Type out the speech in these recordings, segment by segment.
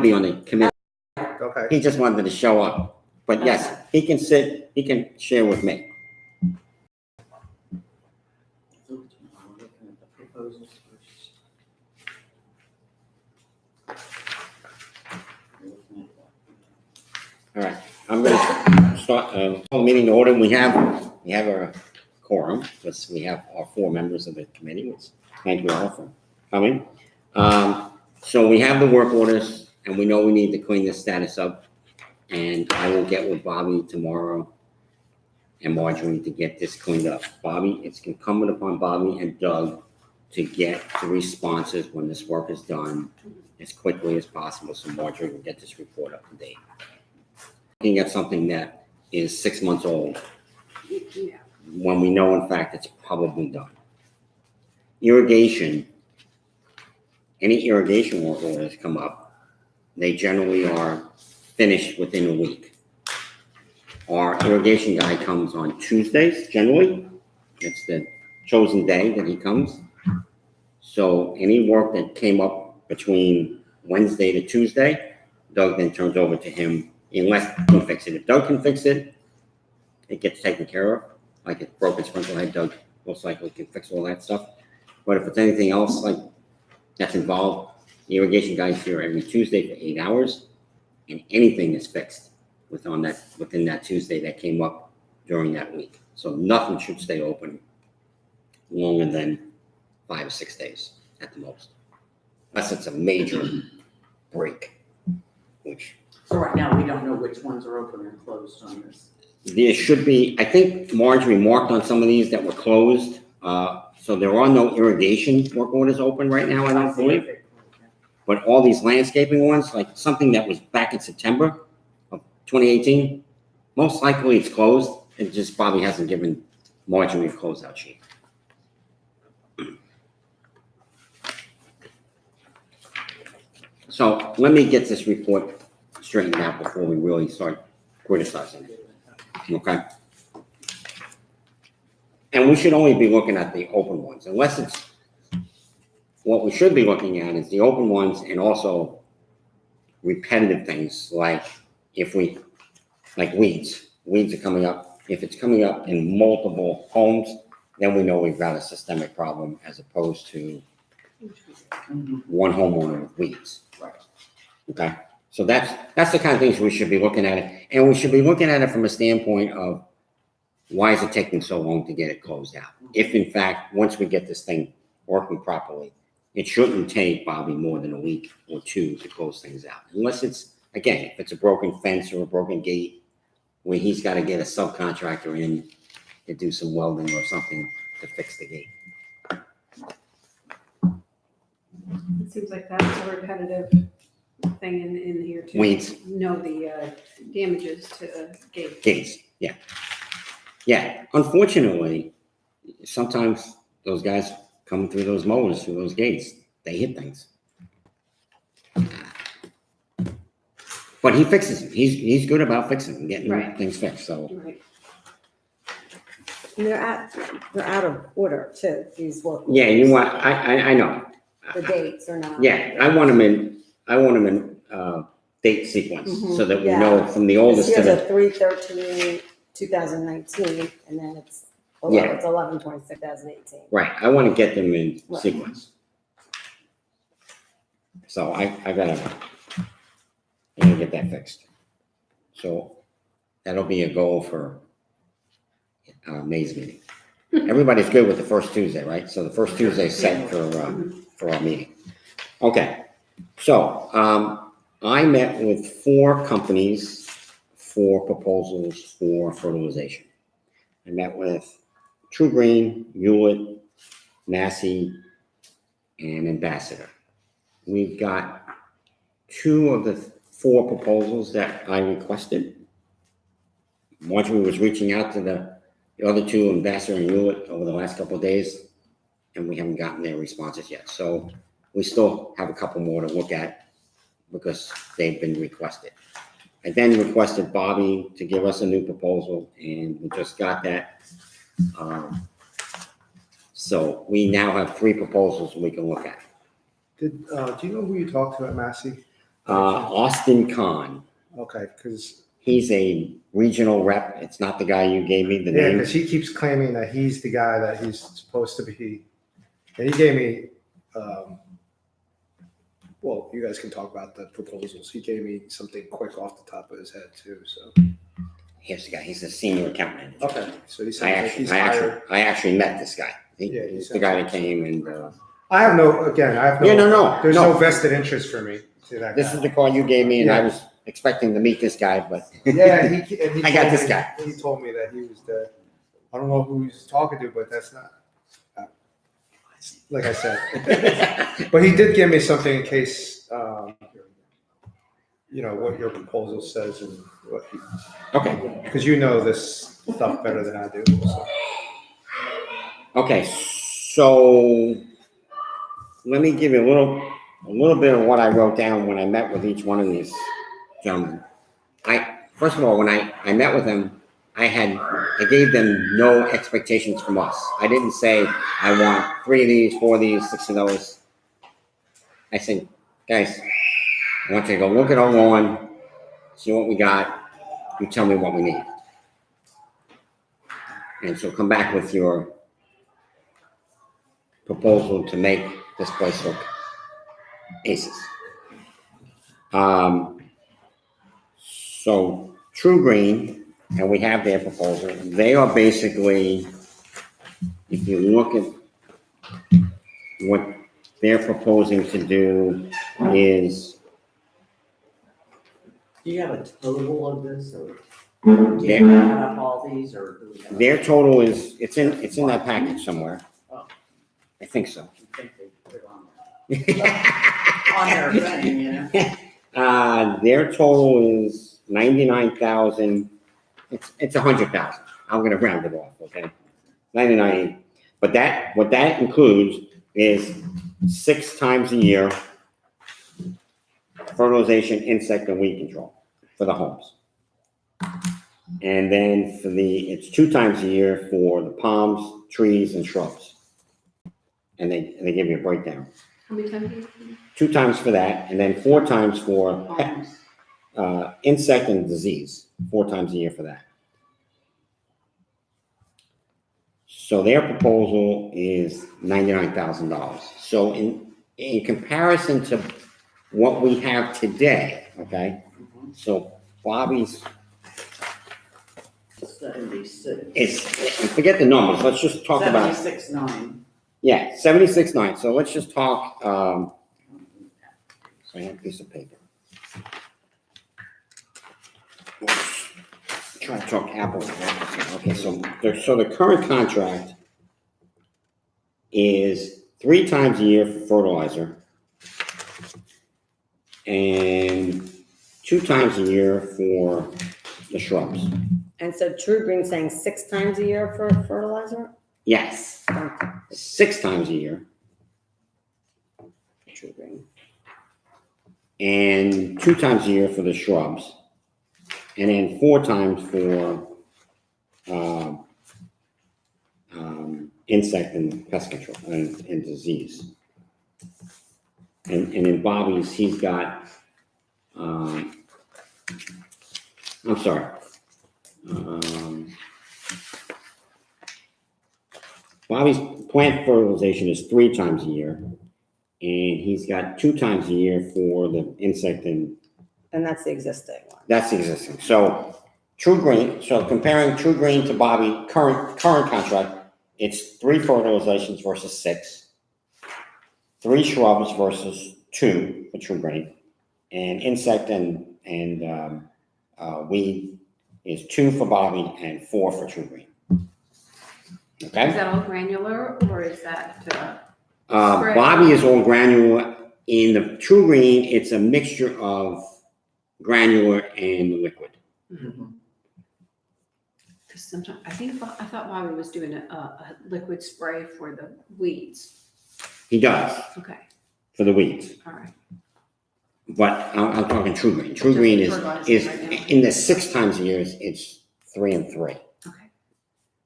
be on the committee. Okay. He just wanted to show up. But yes, he can sit, he can share with me. All right, I'm gonna start, the meeting order. We have a quorum, because we have our 4 members of the committee, which thank you all for coming. So we have the work orders, and we know we need to clean this status up. And I will get with Bobby tomorrow and Marjorie to get this cleaned up. Bobby, it's incumbent upon Bobby and Doug to get the responses when this work is done as quickly as possible, so Marjorie will get this report up to date. Looking at something that is 6 months old, when we know in fact it's probably done. Irrigation, any irrigation work orders come up, they generally are finished within a week. Our irrigation guy comes on Tuesdays, generally. It's the chosen day that he comes. So any work that came up between Wednesday to Tuesday, Doug then turns over to him, unless he can fix it. If Doug can fix it, it gets taken care of. Like a broken sprinkler head, Doug most likely can fix all that stuff. But if it's anything else like that's involved, the irrigation guy's here every Tuesday for 8 hours, and anything is fixed within that Tuesday that came up during that week. So nothing should stay open longer than 5 or 6 days at the most, unless it's a major break, which. So right now, we don't know which ones are open and closed on this. There should be, I think Marjorie marked on some of these that were closed. So there are no irrigation work orders open right now, I don't believe. But all these landscaping ones, like something that was back in September of 2018, most likely it's closed. It just probably hasn't given Marjorie a closeout sheet. So let me get this report straightened out before we really start criticizing it. Okay? And we should only be looking at the open ones, unless it's, what we should be looking at is the open ones and also repetitive things like like weeds. Weeds are coming up. If it's coming up in multiple homes, then we know we've got a systemic problem as opposed to one homeowner with weeds. Right. Okay? So that's the kind of things we should be looking at it. And we should be looking at it from a standpoint of why is it taking so long to get it closed out? If in fact, once we get this thing working properly, it shouldn't take Bobby more than a week or 2 to close things out. Unless it's, again, if it's a broken fence or a broken gate where he's got to get a subcontractor in to do some welding or something to fix the gate. It seems like that's a repetitive thing in here too. Weeds. No, the damages to gates. Gates, yeah. Yeah, unfortunately, sometimes those guys come through those mowers, through those gates, they hit things. But he fixes them. He's good about fixing them, getting Right. things fixed, so. Right. And they're out of order too, these work. Yeah, you want, I know. The dates are not. Yeah, I want them in date sequence, so that we know from the oldest to Here's the. a 3/13/2019, and then it's, Yeah. it's 11/26/2018. Right, I want to get them in Right. sequence. So I gotta get that fixed. So that'll be a goal for May's meeting. Everybody's good with the first Tuesday, right? So the first Tuesday is set for our meeting. Okay, so I met with 4 companies for proposals for fertilization. I met with True Green, Hewlett, Massey, and Ambassador. We've got 2 of the 4 proposals that I requested. Marjorie was reaching out to the other 2, Ambassador and Hewlett, over the last couple of days, and we haven't gotten their responses yet. So we still have a couple more to look at because they've been requested. I then requested Bobby to give us a new proposal, and we just got that. So we now have 3 proposals we can look at. Do you know who you talked to at Massey? Austin Kahn. Okay, because He's a regional rep. It's not the guy you gave me the yeah, name. because he keeps claiming that he's the guy that he's supposed to be. And he gave me, well, you guys can talk about the proposals. He gave me something quick off the top of his head too. So Here's the guy. He's a senior account manager. okay, so he sounds like he's hired. I actually met this guy. Yeah, he He's the sounds guy like- that came and. I have no. Yeah, no. There's no vested interest for me to that This guy. is the call you gave me, and I Yeah. was expecting to meet this guy, but. Yeah, and he I got told this me- guy. He told me that he was the. I don't know who he's talking to, but that's not. Like I said, but he did give me something in case, what your proposal says and what, Okay, because you know this stuff better than I do. So. okay, so let me give you a little bit of what I wrote down when I met with each one of these gentlemen. First of all, when I met with them, I gave them no expectations from us. I didn't say, I want 3 of these, 4 of these, 6 of those. I said, guys, I want you to go look at our lawn, see what we got, you tell me what we need. And so come back with your proposal to make this place look aces. So True Green, and we have their proposal. They are basically, if you look at what they're proposing to do is, Do you have a total of this, or do Yeah. you add up all these, or do we have? their total is, it's in that package somewhere. Oh. I think so. I think they put it on there. On their thing, yeah. Their total is 99,000. It's 100,000. I'm gonna round it off, okay? 99. But what that includes is 6 times a year fertilization, insect, and weed control for the homes. And then it's 2 times a year for the palms, trees, and shrubs. And they give you a breakdown. How many times? 2 times for that, and then 4 times for insect and disease, 4 times a year for that. So their proposal is $99,000. So in comparison to what we have today, okay? So Bobby's 76. forget the numbers, let's just talk about, 76.9. yeah, 76.9. So let's just talk, so I have a piece of paper. Try to talk apples and apples. Okay, so the current contract is 3 times a year for fertilizer and 2 times a year for the shrubs. And so True Green saying 6 times a year for fertilizer? Yes, 6 times a year. True Green. And 2 times a year for the shrubs. And then 4 times for insect and pest control and disease. And in Bobby's, he's got, I'm sorry. Bobby's plant fertilization is 3 times a year. And he's got 2 times a year for the insect and And that's the existing one. that's existing. So True Green, so comparing True Green to Bobby, current contract, it's 3 fertilizations versus 6, 3 shrubs versus 2 for True Green, and insect and weed is 2 for Bobby and 4 for True Green. Is Okay? that all granular or is that, spray? Bobby is all granular. In the True Green, it's a mixture of granular and liquid. because sometimes, I thought Bobby was doing a liquid spray for the weeds. He does Okay, for the weeds. all right. But I'm talking True Green. True Just Green fertilizer is right now. in the 6 times a year, it's 3 and 3. Okay.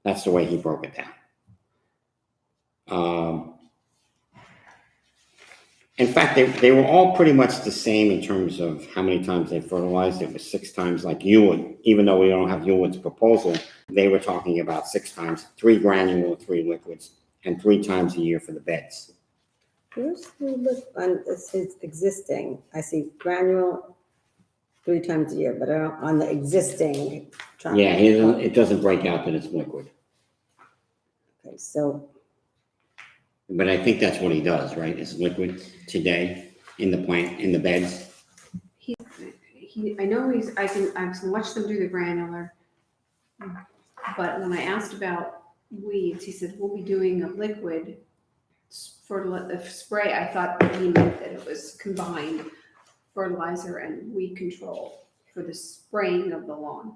That's the way he broke it down. In fact, they were all pretty much the same in terms of how many times they fertilized. It was 6 times like Ewan, even though we don't have Ewan's proposal, they were talking about 6 times, 3 granular, 3 liquids, and 3 times a year for the beds. Here's the look on, this is existing, I see granule 3 times a year, but I don't, on the existing. Yeah, it doesn't break out that it's liquid, Okay, so, but I think that's what he does, right? It's liquid today in the plant, in the beds. I know I've watched them do the granular. But when I asked about weeds, he said, we'll be doing a liquid for the spray. I thought that he meant that it was combined fertilizer and weed control for the spraying of the lawn.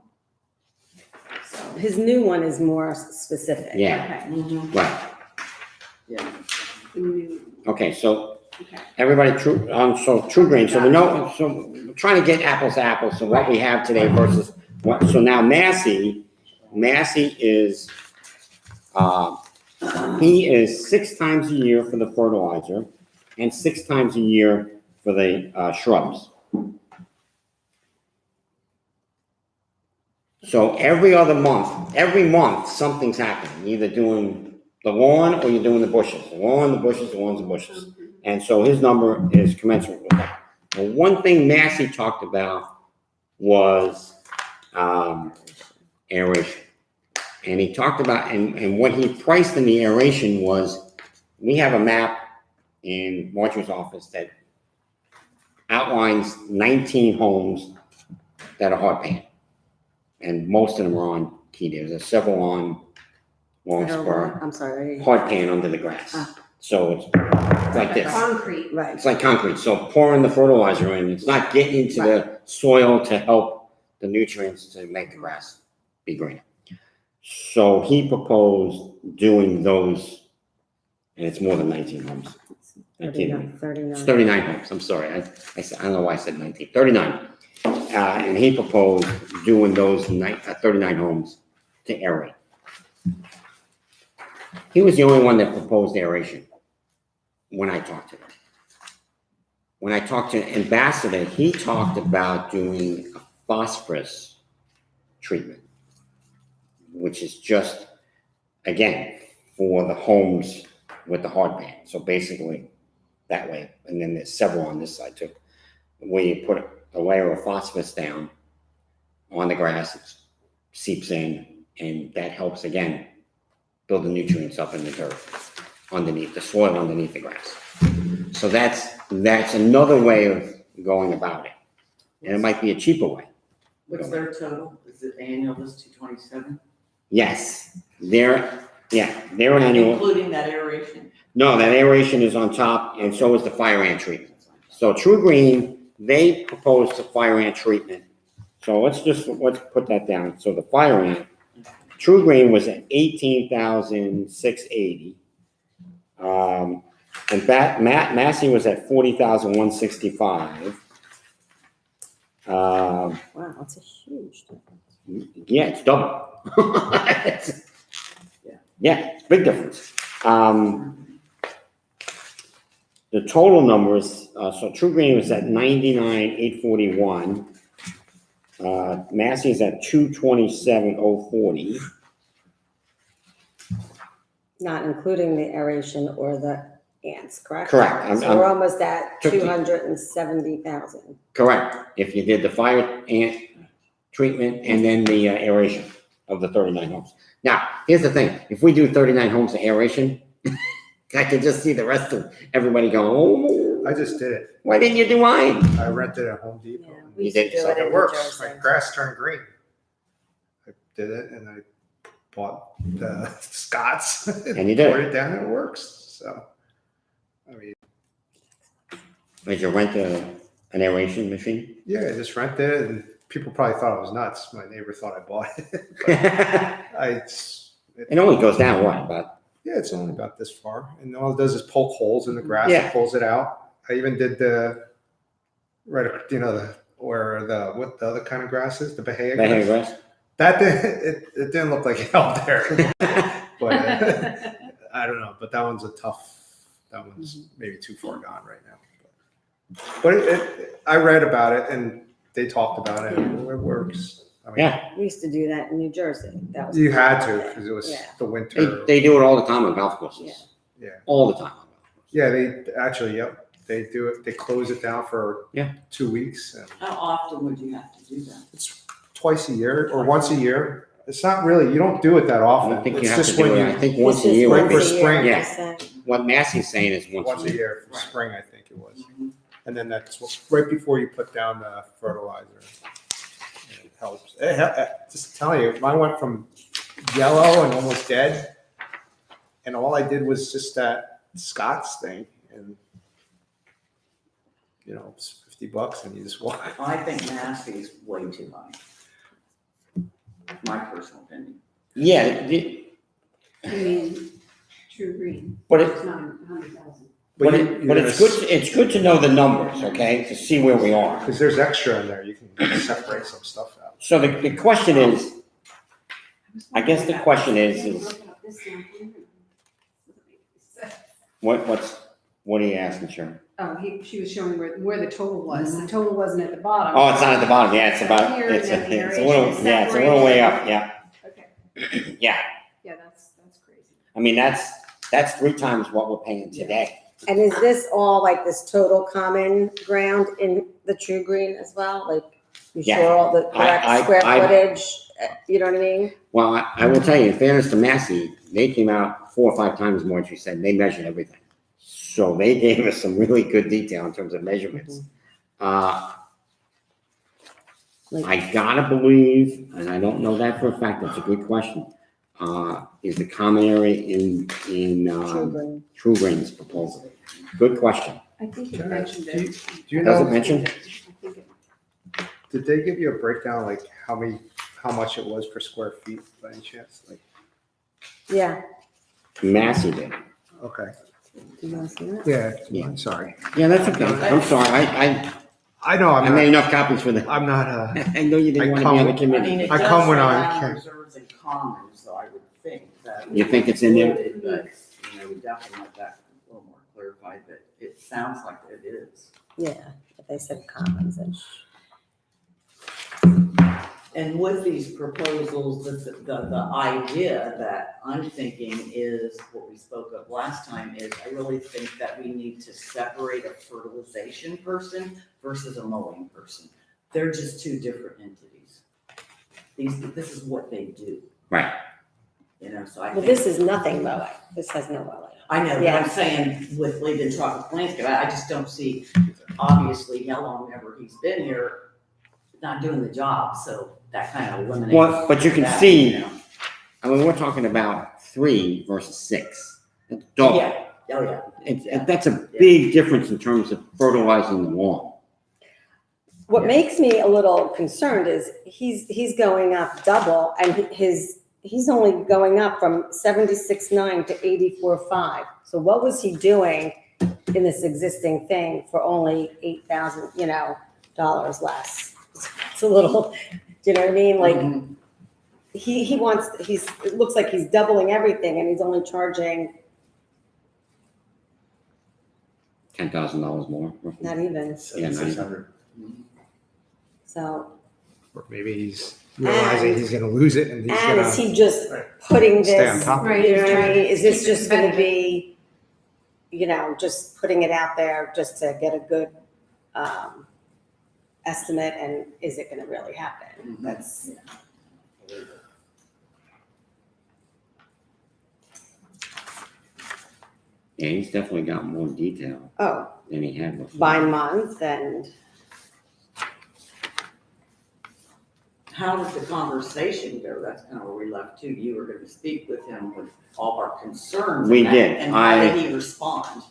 So, his new one is more specific. Yeah, okay. right. Yeah. Okay, so Okay. everybody, True Green, so we know, so we're trying to get apples to apples, so what we have today versus what, so now Massey is, he is 6 times a year for the fertilizer and 6 times a year for the shrubs. So every month, something's happening, either doing the lawn or you're doing the bushes, the lawn, the bushes, the lawns, the bushes. And so his number is commensurate with that. Well, one thing Massey talked about was aeration. And he talked about, and what he priced in the aeration was, we have a map in Marjorie's office that outlines 19 homes that are hard pan. And most of them are on key. There's several on Long Spur, I'm sorry. hard pan under the grass. So it's like this. Concrete. Right. It's like concrete. So pouring the fertilizer in, it's not getting into the soil to help the nutrients to make the grass be greener. So he proposed doing those, and it's more than 19 homes. I can't even- 39. It's 39 homes. I'm sorry. I don't know why I said 19. 39. And he proposed doing those 39 homes to aerate. He was the only one that proposed aeration when I talked to him. When I talked to Ambassador, he talked about doing a phosphorus treatment, which is just, again, for the homes with the hard pan. So basically that way. And then there's several on this side too, where you put a layer of phosphorus down on the grass, it seeps in, and that helps, again, build the nutrients up in the dirt underneath the soil, underneath the grass. So that's another way of going about it. And it might be a cheaper way. What's their total? Is it annual, this 227? Yes, their annual, Including that aeration? no, that aeration is on top, and so is the fire ant treatment. So True Green, they proposed the fire ant treatment. So let's put that down. So the fire ant, True Green was at $18,680. And Massey was at $40,165. Wow, that's a huge difference. Yeah, it's double. Yeah, it's a big difference. The total numbers, so True Green was at 99,841. Massey's at 227,040. Not including the aeration or the ants, correct? Correct. So we're almost at Took you- 270,000. Correct. If you did the fire ant treatment and then the aeration of the 39 homes. Now, here's the thing. If we do 39 homes of aeration, I can just see the rest of everybody going, oh, I just did it. why didn't you do mine? I rented at Home Depot. Yeah, You we used to did, do so it in It New works. Jersey. My grass turned green. I did it and I bought the Scots. And you did it. Poured it down and it works. So, I mean, Did you rent an aeration machine? yeah, I just rented it and people probably thought I was nuts. My neighbor thought I bought it. But It only goes down what, about, yeah, it's only about this far. And all it does is poke holes in the grass. Yeah. It pulls it out. I even did what the other kind of grass is, the Bahia Bahia grass. grass? That it didn't look like it helped there. But I don't know. But that one's that one's maybe too far gone right now. But I read about it and they talked about it. And it works. I mean, Yeah, We used to do that in New Jersey. That was. you had to because it was Yeah. the winter. they do it all the time on golf courses. Yeah. All the time. Yeah, they actually, yep, they do it. They close it down for Yeah. 2 weeks. And How often would you have to do that? it's twice a year or once a year. It's not really, you don't do it that I often. don't think you It's have to just do when it. I you, think This once a is year would once be. a year, Yeah. like I said. What Massey's saying is once once a a year. year for Right. spring, I think it was. Mhm. And then that's right before you put down the fertilizer. And it helps. Just telling you, mine went from yellow and almost dead. And all I did was just that Scott's thing. And, it's $50 and you just walk. I think Massey's way too high. My personal opinion. Yeah, I mean, True Green, but it's it, not 100,000. but it's good to know the numbers, okay, to see where we are. Because there's extra in there. You can separate some stuff out. So the question is, I guess the question is what are you asking, Sharon? Oh, she was showing where the total was. The total wasn't at the bottom. Oh, it's not at the bottom, yeah, it's about, Here, it's and then a the little, aeration, yeah, it's a little way up, yeah, Okay, yeah. yeah, that's crazy. I mean, that's 3 times what we're paying today. And is this all like this total common ground in the True Green as well? Like you Yeah. sure all the correct I- square I- footage? You know what I mean? Well, I will tell you, in fairness to Massey, they came out 4 or 5 times more than she said, they measured everything. So they gave us some really good detail in terms of measurements. I gotta believe, and I don't know that for a fact, that's a good question, is the common area in True Green. True Green's proposal? Good question. I think you mentioned Do it. you Does it know, mention? I think it- did they give you a breakdown, like how much it was per square feet by any chance? Like, Yeah. Massey did. okay. Do you want to see that? Yeah, Yeah. sorry. Yeah, that's okay. I'm sorry. I know, I made enough copies for the, I'm not, I know you didn't I want to be on the come- I committee. mean, it I does come when say I down can. reserves and commons, so I would think that. You think it's in there? But, we definitely want that a little more clarified, but it sounds like it is. Yeah. But they said commons and. And with these proposals, the idea that I'm thinking is, what we spoke of last time, is I really think that we need to separate a fertilization person versus a mowing person. They're just 2 different entities. This is what they do, Right. so I Well, think. this is nothing mowing. This has no mowing. I know, but Yeah. I'm saying with leaving tropical landscape, I just don't see, obviously, how long ever he's been here, not doing the job, so that kind of eliminates. Well, but you can that, see- I mean, we're talking about 3 versus 6. That's double. Yeah, oh, yeah. That's a big difference in terms of fertilizing the lawn. What Yeah. makes me a little concerned is he's going up double and he's only going up from 76.9 to 84.5. So what was he doing in this existing thing for only $8,000, dollars less? It's a little, do you know what I mean? Like Mhm. it looks like he's doubling everything and he's only charging $10,000 more. not even. Yeah, 600. So, Or maybe he's realizing he's gonna lose it and he's and gonna is he just Right. putting stay on this, top of it. Right. you know what I mean? Is this Keep it just gonna competitive. be, just putting it out there just to get a good estimate, and is it gonna really happen? That's, Yeah, he's definitely got more detail oh, than he had before. by month and, How did the conversation go? That's kind of where we left too. You were gonna speak with him with all of our concerns. We and that, did. And how did he respond?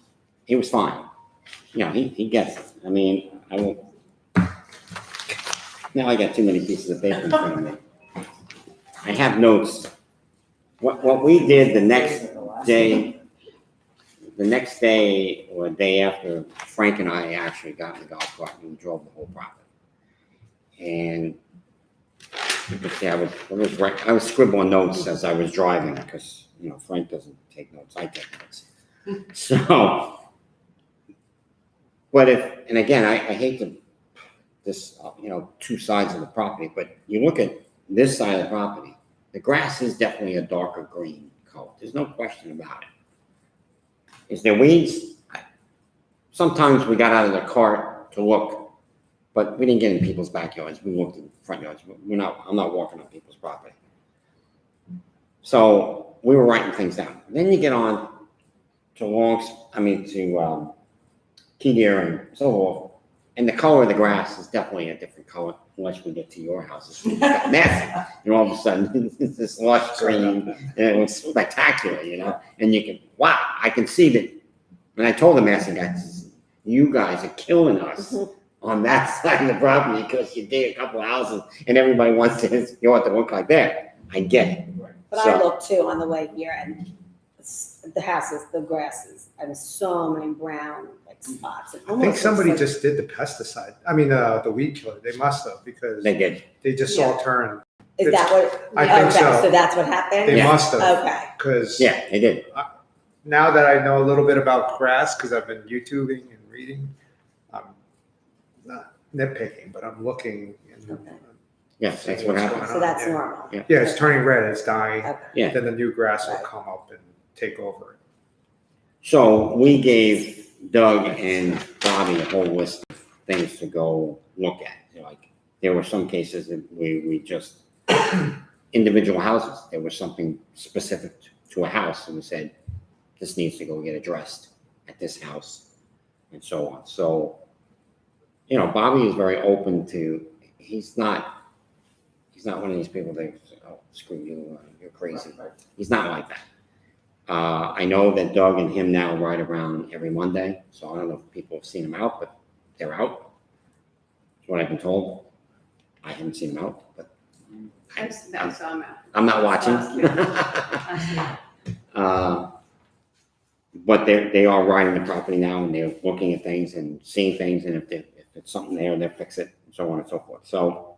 He was fine. He gets it. I mean, I won't. Now I got too many pieces of paper in front of me. I have notes. What we did the next day or day after, Frank and I actually got in the golf cart and we drove the whole property. And you could see I was scribbling notes as I was driving because, Frank doesn't take notes, I take notes. So But and again, I hate this, two sides of the property, but you look at this side of the property, the grass is definitely a darker green color. There's no question about it. Is there weeds? Sometimes we got out of the cart to look, but we didn't get in people's backyards. We looked in front yards. I'm not walking on people's property. So we were writing things down. Then you get on to Key Deer and so forth. And the color of the grass is definitely a different color unless we get to your house. It's massive. And all of a sudden, it's this lush green, and it was spectacular, And you can, wow, I can see that. And I told the massive guys, you guys are killing us on that side of the property because you dig a couple of houses and everybody wants to look like that. I get it. But I looked too on the way here, and the houses, the grasses, and so many brown spots. I think somebody just did the pesticide. The weed killer. They must have, because They did. they just all turned. Is that what? I think so. So that's what happened? They Yeah. must have. Okay. Because Yeah, they did. now that I know a little bit about grass, because I've been YouTubing and reading, I'm not nitpicking, but I'm looking. And, Okay. Yes, that's what happened. So that's Yeah. normal. Yeah, it's turning red. It's dying. Okay. Yeah. Then the new grass will come up and take over. So we gave Doug and Bobby a whole list of things to go look at. There were some cases that we just individual houses. There was something specific to a house, and we said this needs to go get addressed at this house, and so on. So, Bobby is very open to. He's not one of these people that screw you, you're crazy. He's not like that. I know that Doug and him now ride around every Monday, so I don't know if people have seen him out, but they're out. That's what I've been told. I haven't seen him out, but I saw him out. I'm not watching. But they are riding the property now, and they're looking at things and seeing things, and if it's something there, they'll fix it, and so on and so forth. So,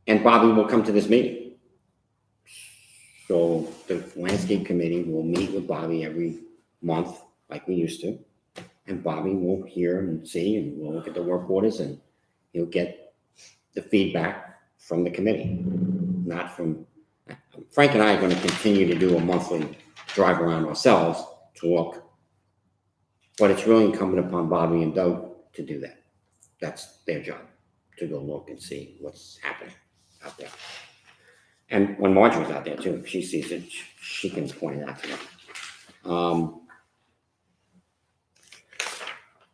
and Bobby will come to this meeting. So the landscape committee will meet with Bobby every month, like we used to. And Bobby will hear and see, and we'll look at the work orders, and he'll get the feedback from the committee, not from, Frank and I are going to continue to do a monthly drive around ourselves to look. But it's really incumbent upon Bobby and Doug to do that. That's their job, to go look and see what's happening out there. And when Marjorie's out there too, if she sees it, she can point it out to them.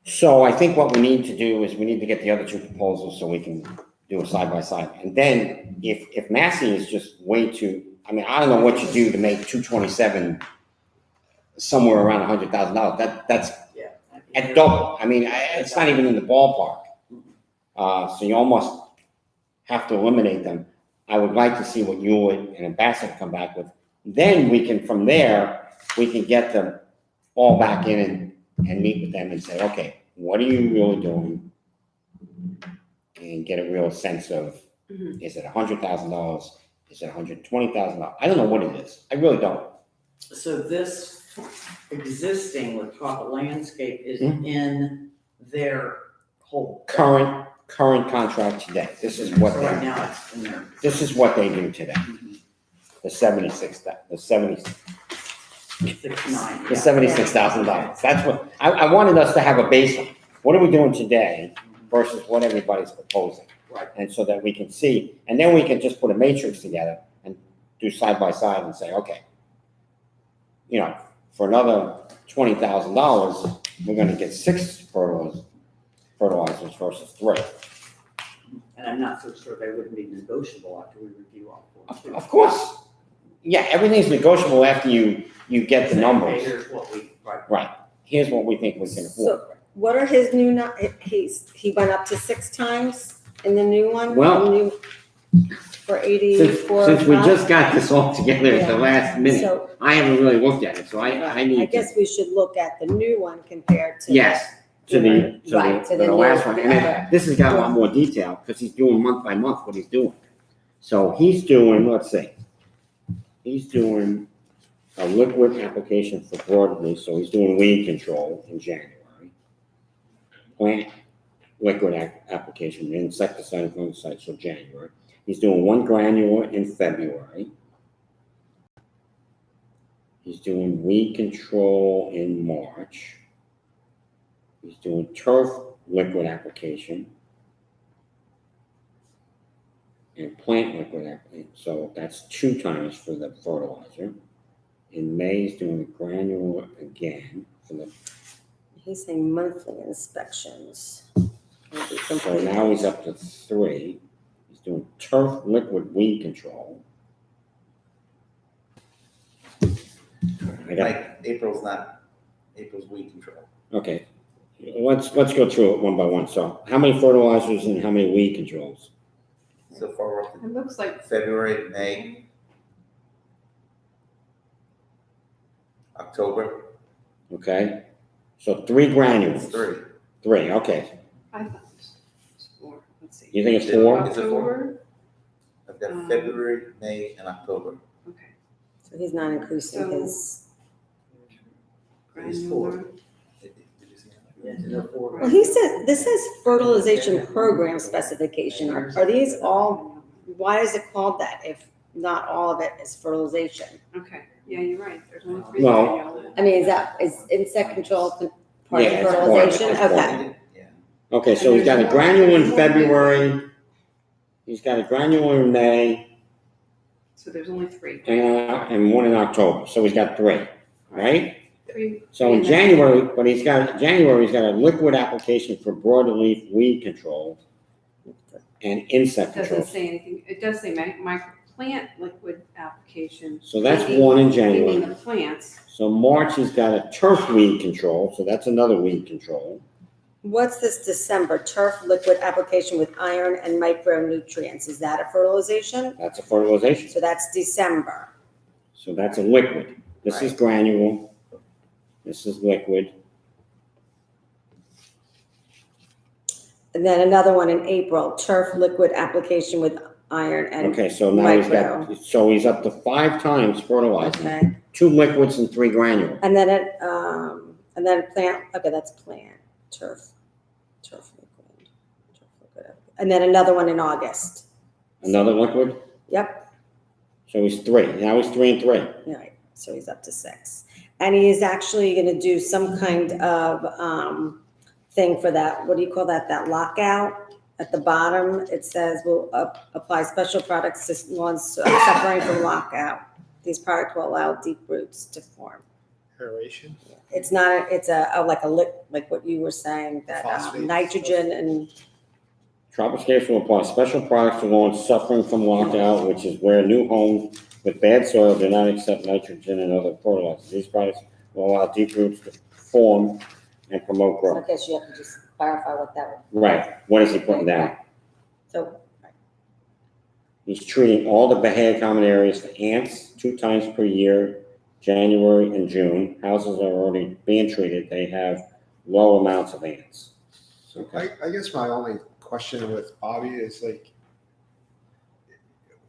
So I think what we need to do is we need to get the other two proposals so we can do a side by side. And then if Massey is just way too, I don't know what you do to make 227 somewhere around $100,000. That's at double. It's not even in the ballpark. So you almost have to eliminate them. I would like to see what you and Ambassador come back with. Then from there, we can get them all back in and meet with them and say, okay, what are you really doing? And get a real sense of, is it $100,000? Is it $120,000? I don't know what it is. I really don't. So this existing with Profit Landscape is in their whole. Current contract today. This is what Right now it's in there. This is what they do today. The $76,000. That's what I wanted us to have a baseline. What are we doing today versus what everybody's proposing? Right. And so that we can see, and then we can just put a matrix together and do side by side and say, okay, for another $20,000, we're going to get 6 fertilizers versus 3. And I'm not so sure they wouldn't be negotiable after we review all 4. Of course. Yeah, everything's negotiable after you get the numbers. Here's what we, Right. Here's what we think we can afford. So what are his new, he went up to 6 times in the new one? Well, for 84. Since we just got this all together at the Yeah. last minute, So I haven't really looked at it, so I need I to. guess we should look at the new one compared to. Yes, to the last one. And then other. this has got a lot more detail because he's doing month by month what he's doing. So he's doing, let's see, he's doing a liquid application for broadleaf, so he's doing weed control in January. Plant liquid application, insecticide and fungicide, so January. He's doing 1 granular in February. He's doing weed control in March. He's doing turf liquid application. And plant liquid application, so that's 2 times for the fertilizer. In May, he's doing the granular again for the, He's saying monthly inspections. will be so completed. now he's up to 3. He's doing turf liquid weed control. I got, Like, April's weed control. okay, let's go through it one by one. So how many fertilizers and how many weed controls? So far, we're up It looks like, to February, May, October, Okay, so 3 granules. 3. 3, okay. I thought it was 4, let's see. You think it's Is it- 4? is it 4? October, I've got February, May, and October. okay. So he's not increasing So- his, It's 4. Granular. Did you see that? Yeah, no, 4. well, he said, this says fertilization program specification. Are these all, why is it called that if not all of it is fertilization? Okay, yeah, you're right, there's only 3 Well- granular. I mean, is insect control part of Yeah, it's part of it, fertilization? it's part of Okay. Yeah. Okay, so he's got a granular in February. He's got a granular in May. So there's only 3. And 1 in October, so he's got 3, right? 3. So in January, but he's got a liquid application for broadleaf weed control and insect Doesn't control. say anything, it does say micro plant liquid application. So that's Maybe- 1 in You January. mean the plants, So March, he's got a turf weed control, so that's another weed control. What's this December turf liquid application with iron and micronutrients? Is that a fertilization? That's a fertilization, So that's December. so that's a liquid. This is Right. granule, this is liquid. And then another one in April, turf liquid application with iron and, Okay, so now he's micro. got, so he's up to 5 times fertilizing, okay. 2 liquids and 3 granules. And then plant, okay, that's plant, turf liquid. And then another one in August. Another liquid, Yep, so he's 3, now he's 3 and 3. all right, so he's up to 6. And he is actually gonna do some kind of, thing for that, what do you call that, lockout? At the bottom, it says will apply special products to lawns suffering from lockout. These products will allow deep roots to form. Aeration. It's not, it's like what you were saying, that Phosphate. nitrogen and, Troposcape will apply special products to lawns suffering from lockout, which is where new homes with bad soil do not accept nitrogen and other fertilizers. These products will allow deep roots to form and promote I growth. guess you have to just clarify what that Right, what is he putting down? so, He's treating all the Bahia common areas for ants 2 times per year, January and June. Houses are already being treated, they have low amounts of ants. So I guess my only question with Bobby is like,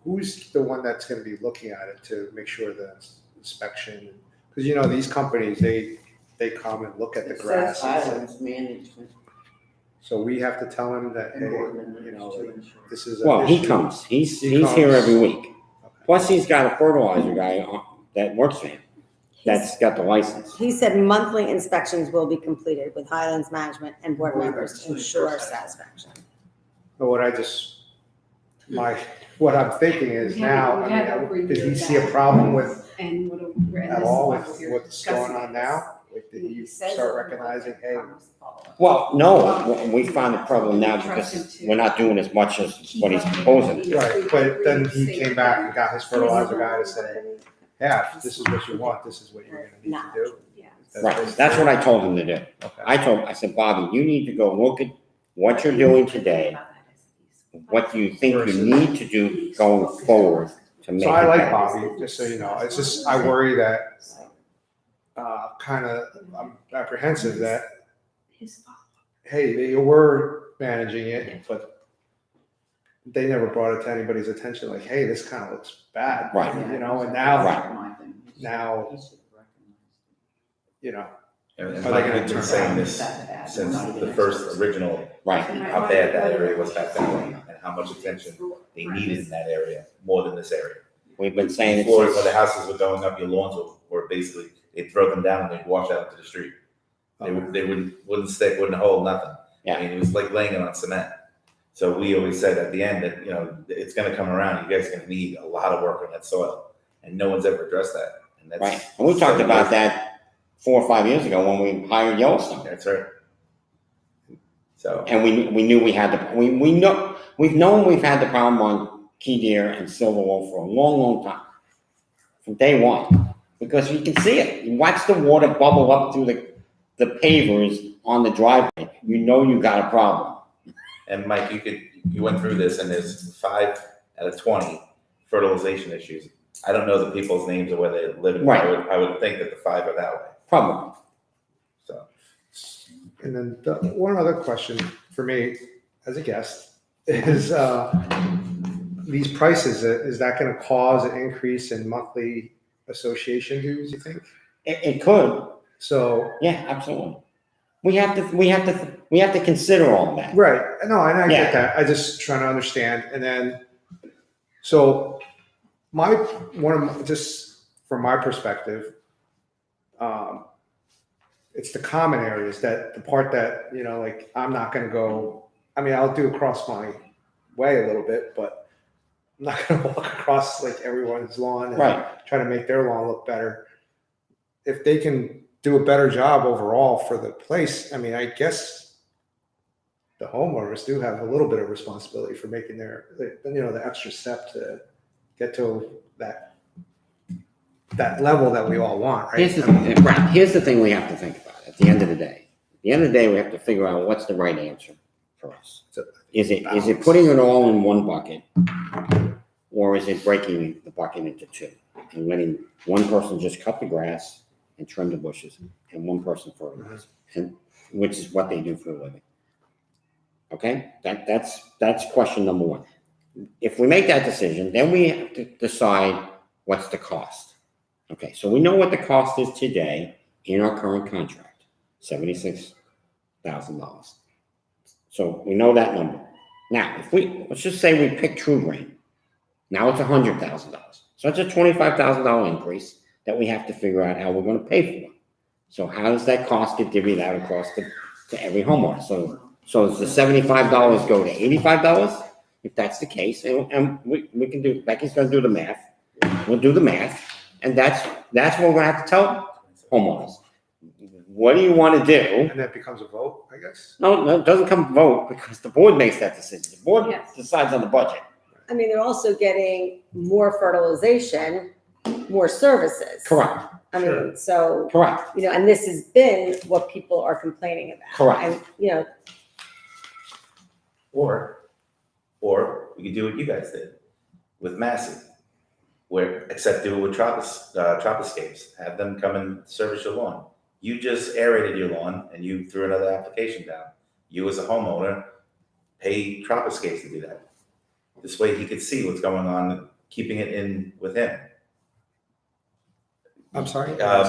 who's the one that's gonna be looking at it to make sure the inspection? Because you know, these companies, they come and look at the It says grass. Highlands management. So we have to tell them that, hey, and board members you know, to like, ensure. this is. a Well, he issue. comes, he's He here comes. every week. Okay. Plus, he's got a fertilizer guy that works for him, that's got the license. he said monthly inspections will be completed with Highlands management and board members to ensure satisfaction. But what what I'm thinking is We had- now, we had over a did he year see a back. problem with, and what, and this at is all why with we're here what's discussing going on this. now? Like, did he start recognizing, hey, Well, no, we find the problem now because we're not doing as much as what he's proposing. right, but then he came back and got his fertilizer guy to say, yeah, if this is what you want, this is what you're gonna need to do. Yeah. Right, that's what I told him to do. Okay. I said, Bobby, you need to go look at what you're doing today. What do you think you need to do going forward to make it So I like better? Bobby, just so you know, it's just, I worry that, I'm apprehensive that, hey, they were managing it, but they never brought it to anybody's attention, like, hey, this kind of looks bad. Right. You know, and now, Right. My thing. Now, He should recognize you know, And Are and they Mike, gonna we've been turn saying around this that bad. since Not even the first experts. original, Right, how bad that area was back then, and how much attention they needed in that area, more than this area. we've been saying it Before, when the since, houses were going up, your lawns were basically, they'd throw them down and they'd wash out into the street. They wouldn't stick, wouldn't hold, nothing. Yeah. I mean, it was like laying it on cement. So we always said at the end that, you know, it's gonna come around, you guys are gonna need a lot of work on that soil, and no one's ever addressed that, and that's. right, and we talked about that 4 or 5 years ago when we hired Yellowstone. That's right. So, And we knew we had the, we've known we've had the problem on Key Deer and Silver Wolf for a long, long time. From day one, because you can see it. You watch the water bubble up through the pavers on the driveway. You know you got a problem. and Mike, you went through this, and there's 5 out of 20 fertilization issues. I don't know the people's names or where they live, Right. I would think that the 5 are that way, Problem. so. and then one other question for me as a guest is, these prices, is that gonna cause an increase in monthly association dues, you think? It could. So, Yeah, absolutely. We have to consider all that. right, no, and I Yeah. get that, I just trying to understand, and then, so, just from my perspective, it's the common areas, that, the part that, you know, like, I'm not gonna go, I mean, I'll do across my way a little bit, but I'm not gonna walk across like everyone's lawn and Right. try to make their lawn look better. If they can do a better job overall for the place, I mean, I guess the homeowners do have a little bit of responsibility for making their, you know, the extra step to get to that level that we all want, right? Here's the thing we have to think about at the end of the day. At the end of the day, we have to figure out what's the right answer for us. Is it putting it all in one bucket? Or is it breaking the bucket into 2 and letting one person just cut the grass and trim the bushes and one person fertilize, and which is what they do for a living. Okay, that's question number 1. If we make that decision, then we have to decide what's the cost. Okay, so we know what the cost is today in our current contract, $76,000. So we know that number. Now, let's just say we pick True Grain. Now it's $100,000. So it's a $25,000 increase that we have to figure out how we're going to pay for. So how does that cost get divvied out across to every homeowner? So does the $75 go to $85? If that's the case, and we can do, Becky's going to do the math. We'll do the math, and that's what we're going to have to tell homeowners. What do you want to do? And that becomes a vote, I guess? No, it doesn't come vote because the board makes that decision. The board Yes. decides on the budget. I mean, they're also getting more fertilization, more services. Correct. I mean, so, Correct. you know, and this has been what people are complaining about. Correct. And, you know, Or we could do what you guys did with Massey, except do it with Tropiscapes. Have them come and service your lawn. You just aerated your lawn and you threw another application down. You as a homeowner pay Tropiscapes to do that. This way he could see what's going on, keeping it in with him. I'm sorry? You guys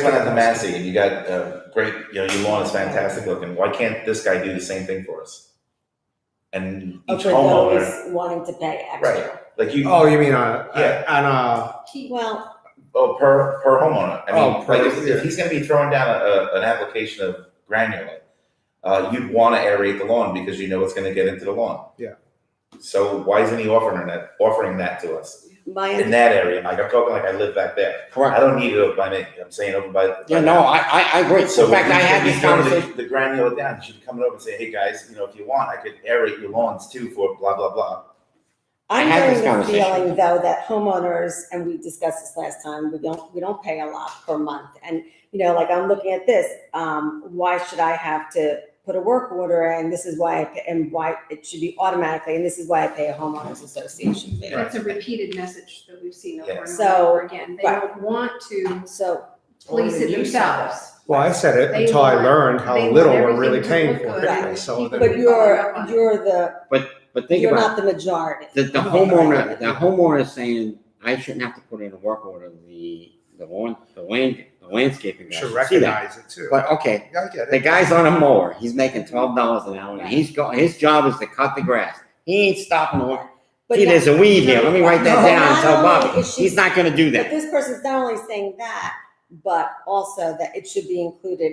went out to Massey and you got great, you know, your lawn is fantastic looking. Why can't this guy do the same thing for us? And each for homeowner, those wanting to pay extra. right, like you, Oh, you mean Yeah. Well, per homeowner. I mean, per- like if he's gonna be throwing down an application of granular, you'd wanna aerate the lawn because you know it's gonna get into the lawn. Yeah. So why isn't he offering that to us my, in that area? Like I'm talking like I live back there. I Correct. don't need it over by me. I'm saying over by. Yeah, no, I agree. So In fact, I had this conversation. The granular down. You should be coming over and say, hey guys, you know, if you want, I could aerate your lawns too for blah blah blah. I'm had this getting the conversation. feeling though that homeowners, and we discussed this last time, we don't pay a lot per month. And, you know, like I'm looking at this, why should I have to put a work order in? This is why I pay, and why it should be automatically, and this is why I pay a homeowners association fee. That's a repeated message that we've seen over and So, over again. They right. don't want to So, police Or the it use of themselves. Well, I said it They until I want- learned how they little want we're really everything paying to for look it. good. So People- then, but you're But think you're about not the majority. the homeowner. The homeowner is saying, I shouldn't have to put in a work order, the landscaping guy Should should see that. recognize it too. But, okay, I get the it. guy's on a mower, he's making $12 an hour, and his job is to cut the grass. He ain't stopping to work. But See, yeah, there's a weed here, let me write that No. down and tell Not only Bobby, is she- he's not gonna do But that. this person's not only saying that, but also that it should be included,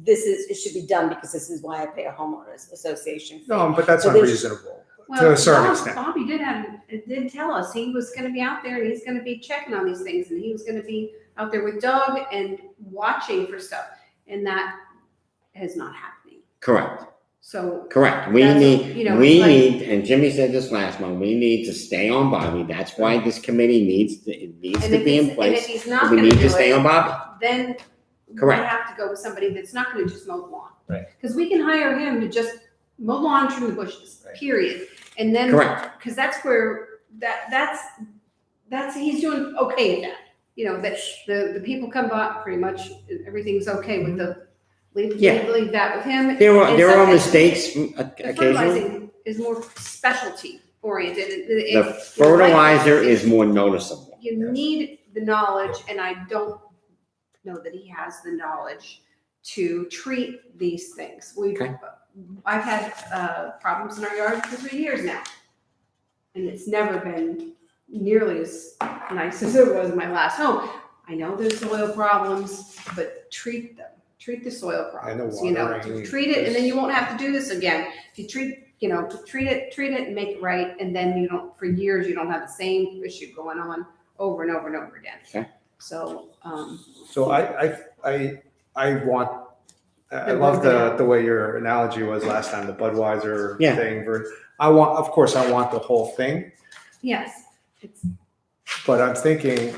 it should be done because this is why I pay a homeowners association fee. No, but that's So there's- unreasonable to Well, a certain Bob- extent. Bobby did tell us he was gonna be out there and he's gonna be checking on these things and he was gonna be out there with Doug and watching for stuff. And that is not happening. Correct, So, correct, we That's- need, you know, it's like- and Jimmy said this last month, we need to stay on Bobby, that's why this committee needs to and be if in it's, and place. if he's not We gonna need do to stay on it, Bobby, then we Correct. have to go with somebody that's not gonna just mow the lawn. Right. Cause we can hire him to just mow the lawn, trim the bushes, Right. period. And then, correct, cause that's where, that's, he's doing okay at that. You know, that the people come by, pretty much, everything's okay with the, leave that with him. there And are some- mistakes The occasionally. fertilizing is more specialty oriented. The fertilizer is more noticeable. You need the knowledge, and I don't know that he has the knowledge to treat these things. Okay. I've had problems in our yard for 3 years now. And it's never been nearly as nice as it was in my last home. I know there's soil problems, but treat them. Treat the soil And the problems, you know, watering. treat it, and then you won't have to do this again. If you treat it and make it right, and then you don't, for years, you don't have the same issue going on over and over and over again. Okay. So, So I want, I The love workout. the way your analogy was last time, the Budweiser Yeah. thing. Of course, I want the whole thing, yes, it's, but I'm thinking,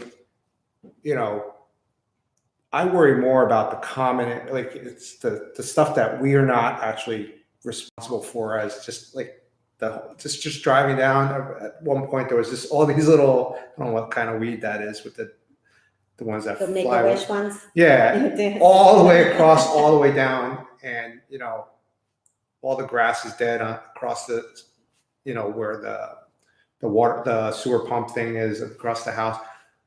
I worry more about the common, like it's the stuff that we are not actually responsible for, as just like just driving down. At one point, there was just all these little, I don't know what kind of weed that is, with the ones that The fly. Make-A-Wish ones? Yeah, all the way across, all the way down, and all the grass is dead across the, where the sewer pump thing is across the house.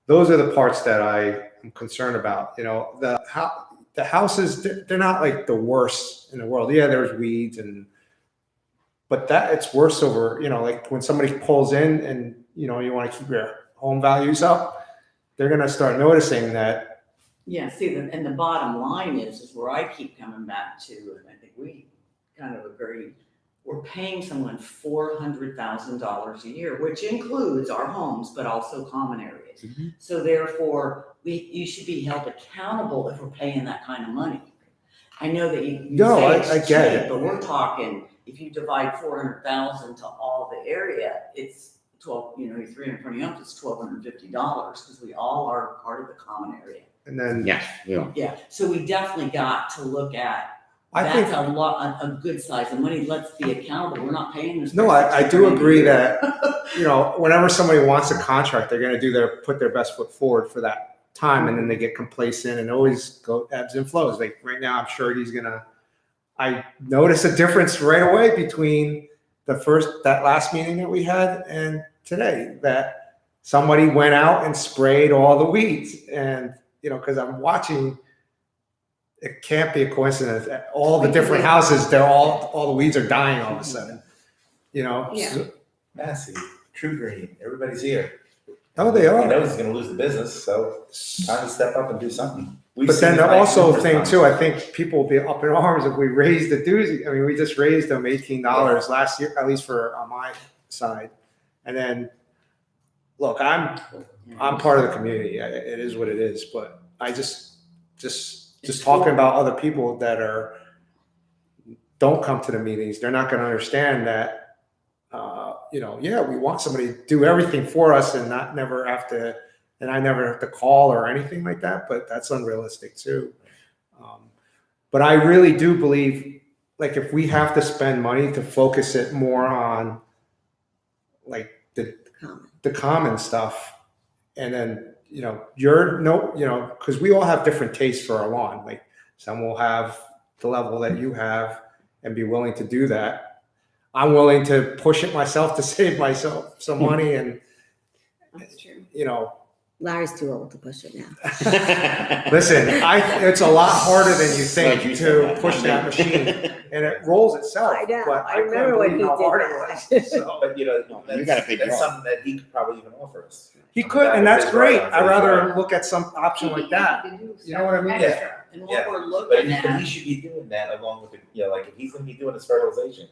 Those are the parts that I am concerned about. The houses, they're not like the worst in the world. Yeah, there's weeds but that it's worse over, like when somebody pulls in and you want to keep your home values up, they're gonna start noticing that. Yeah, see, and the bottom line is where I keep coming back to, and I think we kind of agree, we're paying someone $400,000 a year, which includes our homes, but also common areas. Mhm. So therefore, you should be held accountable if we're paying that kind of money. I know that you No, say I it's get cheap, it. but we're talking, if you divide 400,000 to all the area, it's 12, you're 320 homes, it's $1,250, because we all are part of the common area. And then Yes, yeah, Yeah, so we definitely got to look at, I that's think, a lot, a good size of money, let's be accountable, we're not paying this. no, person I do $2,000 a agree year. that, whenever somebody wants a contract, they're gonna put their best foot forward for that time, and then they get complacent and always go ebbs and flows. Like right now, I'm sure I noticed a difference right away between that last meeting that we had and today, that somebody went out and sprayed all the weeds. And, because I'm watching, it can't be a coincidence. All the different houses, all the weeds are dying all of a sudden, Yeah. So- Massey, True Green, everybody's here. Oh, they He are. knows he's gonna lose the business, so time to step up and do something. We've But seen then it like also numerous thing times. too, I think people will be up in arms if we raise the dues. I mean, we just raised them $18 last year, at least on my side. And then, look, I'm part of the community. It is what it is. But I just talking about other people that don't come to the meetings. They're not going to understand that. Yeah, we want somebody to do everything for us and I never have to call or anything like that, but that's unrealistic too. But I really do believe, like, if we have to spend money to focus it more on like the common stuff, and then, because we all have different tastes for our lawn. Like some will have the level that you have and be willing to do that. I'm willing to push it myself to save myself some money, and That's true. you know, Larry's too old to push it now. listen, it's a lot harder than you Glad think you said to that, push not that me. machine, and it rolls itself. I know. But I I couldn't remember when believe he how did hard that. it was. So But, you know, You got a big that's yard. something that he could probably even offer us. he could, and that's great. I'd rather look at some option like that. You know what I mean? Extra. And Yeah. what we're But looking he, but at, he should be doing that along with the, you know, like if he's gonna be doing his fertilization,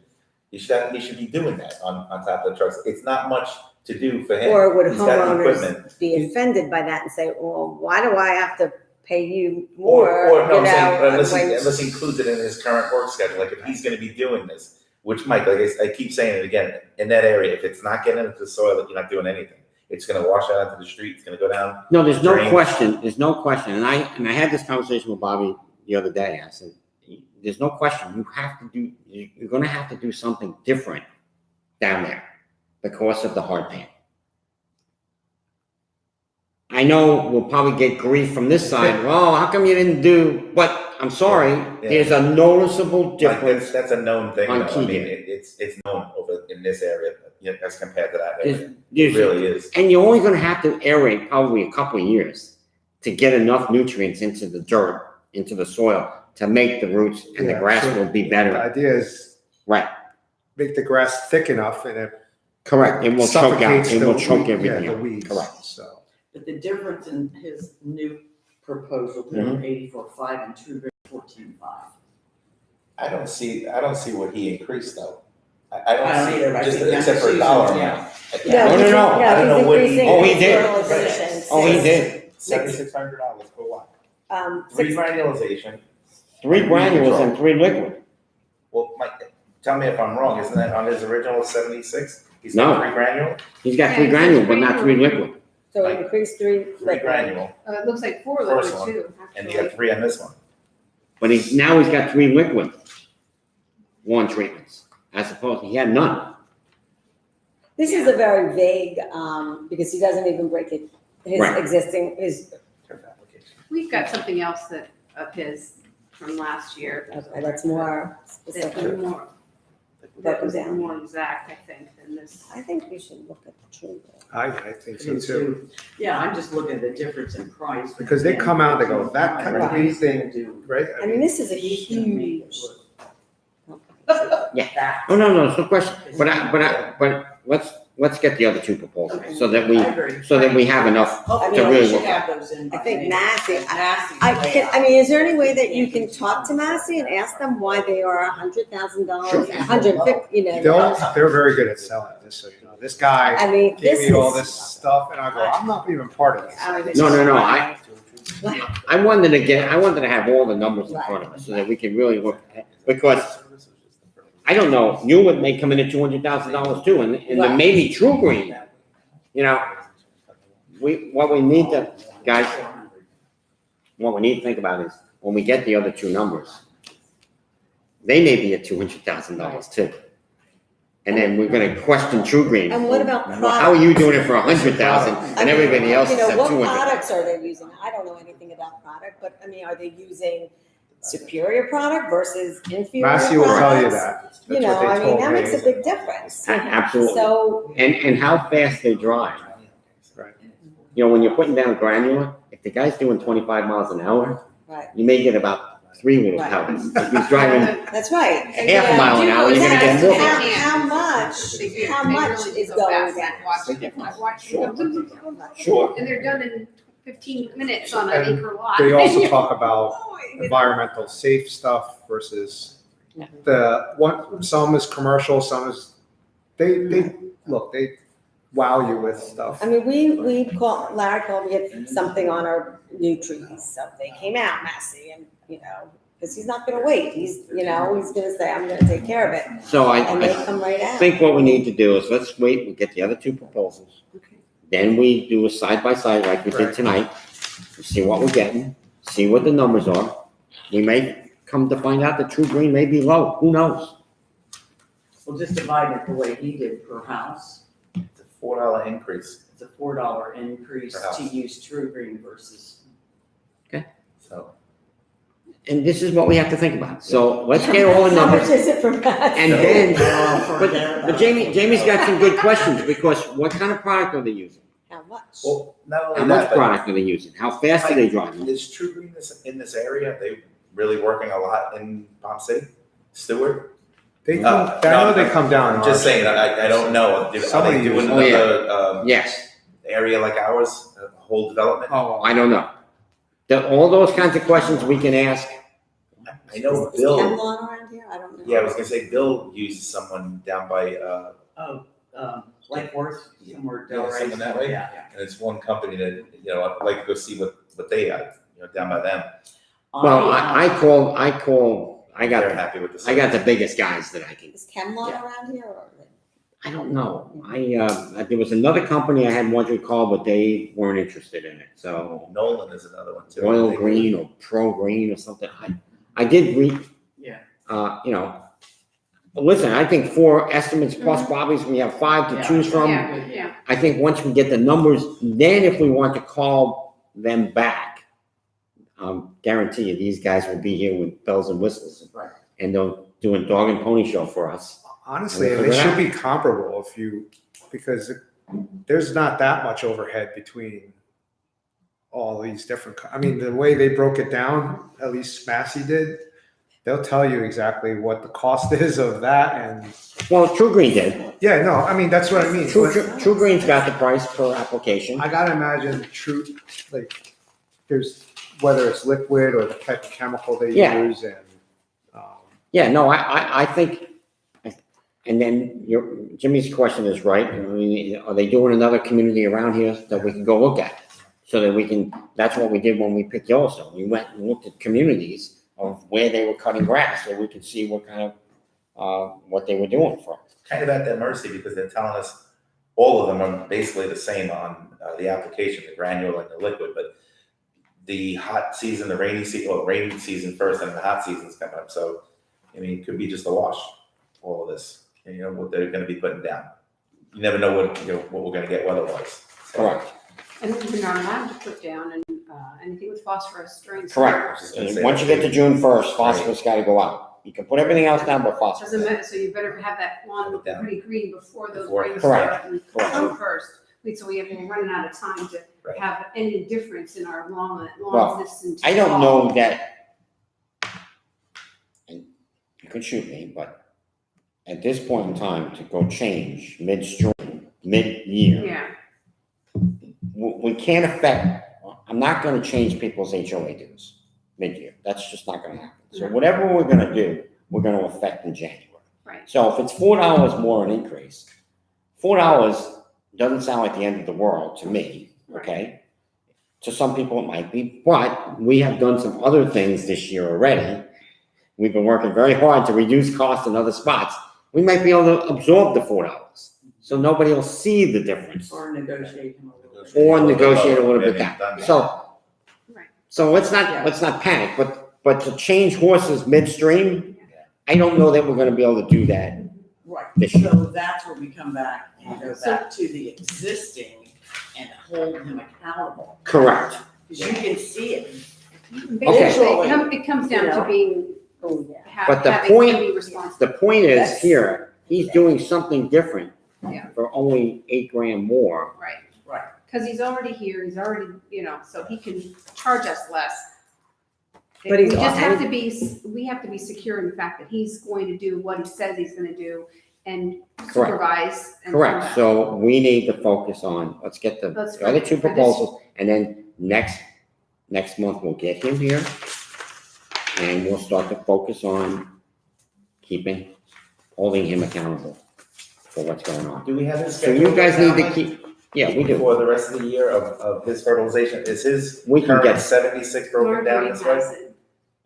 he should be doing that on top of the trucks. It's not much to do for him. Or would He's got the homeowners equipment. be offended by that and say, well, why do I have to pay you Or, more? no, you I'm saying, know, unless when- he includes it in his current work schedule, like if he's gonna be doing this, which Mike, like I keep saying it again, in that area, if it's not getting into the soil, you're not doing anything. It's gonna wash out into the street, it's gonna go down. No, there's no Drain. question, and I had this conversation with Bobby the other day, I said, there's no question, you're gonna have to do something different down there because of the hard pan. I know we'll probably get grief from this side, well, how come you didn't do, but I'm sorry, Yeah. there's a noticeable Like, difference. that's a known thing, on though. I mean, Keegan. it's known over in this area, you know, as compared to that There's- area. It there's- really is. And you're only gonna have to aerate probably a couple of years to get enough nutrients into the dirt, into the soil, to make the roots and the Yeah, grass so will be The better. idea is Right, make the grass thick enough and it correct, it will choke out, suffocates it the will choke weed- everything yeah, the out, weeds. correct. So but the difference in his new proposal, Mhm. 84.5 and True 14.5. I don't see what he increased though. I I don't either, but I just think that's except for a choosing, dollar yeah. amount. No, he's- no, I don't he's know what he- increasing Oh, he his did. fertilization. Oh, he did, $7,600 for what? Three Six- granulization. 3 granules and 3 liquid. Well, Mike, tell me if I'm wrong, isn't that on his original 76? He's No. got 3 granule? He's got Yeah, 3 he says granules, but not 3 3 liquid. So increase 3. 3 granule, It looks like 4 First liquid one, too, and you actually. got 3 on this one. But now he's got 3 liquid lawn treatments, as opposed, he had none. This is a very vague, because he doesn't even break it, his Right. existing, his, Turf application. We've got something else that, of his from last year. okay, that's more That specific. was more, that Broken was down. more exact, I think, than this. I think we should look at the true. I think so too. Yeah, I'm just looking at the difference in price. Because they come out, they go, that kind of What weed he's gonna thing, do. right? I mean, this is a He's gonna make it huge. look Yeah. that. Oh, no, it's no question, but let's get the other 2 proposals, so that I we, agree. so that we have enough Hopefully, to we really should look at. have those in. I by think May. Massey, Massey's I way can, out. I mean, is there any way that you can talk to Massey and ask them why they are $100,000, Sure. $150, you know? They're very good at selling, just so you know. This guy I mean, gave this me all is. this stuff and I go, I'm not even part of this. I mean, No, Wow. I wanted to have all the numbers in front of us, so that we can really look at, because I don't know, Newwood may come in at $200,000 too, and then Right. maybe True Green, you know, what we need to, guys, what we need to think about is, when we get the other 2 numbers, they may be at $200,000 too. And then we're gonna question True Green. And what about Well, how are you doing it for 100,000 I and mean, everybody else is you know, at what 200? products are they using? I don't know anything about product, but I mean, are they using superior product versus inferior Massey will tell you products? that. You That's know, what they I mean, told that me. makes a big difference. Absolutely. So, And how fast they drive. Right. You know, when you're putting down granular, if the guy's doing 25 miles an hour, right, you may get about 3 little Right. pellets. If he's driving that's right. half a mile an hour, you're gonna get more. How much is going down? I watched them go, Sure. and they're done in 15 minutes on an And acre lot. They also talk about environmental safe stuff versus some is commercial, some is, they wow you with stuff. I mean, Larry called me at something on our new trees, so they came out, Massey, and, you know, because he's not gonna wait, he's gonna say, I'm gonna take care of it, So and they I come right out. think what we need to do is let's wait, we'll get the other 2 proposals. Then we do a side by side like we did Right. tonight, see what we're getting, see what the numbers are. We may come to find out that True Green may be low, who knows? We'll just divide it the way he did per house. It's a $4 increase, It's a $4 increase Per house. to use True Green versus. so. And this is what we have to think about. So let's get all the How much numbers. is it for Massey? And then, Oh, but forget about Jamie's got some good questions, because what kind of product are they using? how much? Well, not How only much that, but product are they using? How fast are they driving? is True Green in this area? They really working a lot in Palm City, Stewart. They Uh, come, I know no, they come down. I'm just saying, I don't know. Are they Somebody doing uses- Oh, yeah. another Yes, area like ours, a whole development? Oh, I don't know. All those kinds of questions we can ask. I know Is Bill. Camelot around here? I don't know. Yeah, I was gonna say Bill uses someone down by Like Worth, somewhere Yeah, Delray. something that way. Yeah. and it's one company that, I'd like to go see what they have, down by them. Well, I got, They're happy with the I got the service. biggest guys that I can. Is Camelot Yeah. around here or? I don't know. There was another company I had wanted to call, but they weren't interested in it. So Nolan is another one too. Royal Green or Pro Green or something. I did read, Yeah. But listen, I think 4 estimates plus Bobby's, we have 5 to Yeah. choose from. Yeah. I think once we get the numbers, then if we want to call them back, guarantee you, these guys will be here with bells and whistles. Right. And they'll do a dog and pony show for us. honestly, We'll they figure it should out. be comparable because there's not that much overhead between all these different, I mean, the way they broke it down, at least Massey did, they'll tell you exactly what the cost is of that and, Well, True Green did. yeah, no, I mean, that's what I mean. True Green's got the price per application. I gotta imagine there's, whether it's liquid or the type of chemical they Yeah. use and, Yeah, no, I think, and then Jimmy's question is right. I mean, are they doing another community around here that we can go look at? So that we can, that's what we did when we picked Yellowstone. We went and looked at communities of where they were cutting grass, so we could see what kind of, what they were doing for us. Kind of at their mercy because they're telling us all of them are basically the same on the application, the granular and the liquid, but the hot season, the rainy season first and the hot season's coming up. So, I mean, it could be just a wash, all of this, and what they're gonna be putting down. You never know what we're gonna get weather-wise. So, Correct, And we're not allowed to put down anything with phosphorus during. I was correct. just gonna say Once you that get to too. June 1st, phosphorus gotta go out. You can put everything else down but Doesn't phosphorus. matter, so you better have that lawn look Down. pretty green before those Before- rains Correct. start and Correct. come first. So we're running out of time to Right. have any difference in our lawn Well, this and. I don't know that, and you could shoot me, but at this point in time, to go change midstream, mid-year, Yeah, we can't affect, I'm not gonna change people's HOA dues mid-year. That's just not gonna happen. So No. whatever we're gonna do, we're gonna affect in January. right. So if it's $4 more an increase, $4 doesn't sound like the end of the world to me, okay? To some people it might be, but we have done some other things this year already. We've been working very hard to reduce costs in other spots. We might be able to absorb the $4, so nobody will see the difference. Or negotiate him a little bit. Or negotiate a little bit Maybe down. done. Right. So let's not panic, but to change horses midstream, I don't know that we're gonna be able to do that. Right, This year. so that's where we come back and go So- back to the existing and hold him accountable. Correct. Because you can see it. Basically, Okay. it comes down You to know? being, Oh, yeah. But the having point- to be responsible. The point is That's- here, he's doing something different Yeah. for only $8,000 more. Right. Right. Because he's already here, he's already, so he can charge us less. But he's We just have already- to be, we have to be secure in the fact that he's going to do what he says he's gonna do and supervise. and come Correct, back. so we need to focus on, let's get the Let's other for- 2 for this- proposals, and then next month we'll get him here. And we'll start to focus on holding him accountable for what's going on. Do we have his So schedule? you guys need to down, keep, yeah, we do. For the rest of the year of his fertilization, is his We can current get- 76 broken down Marguerite this way? has it.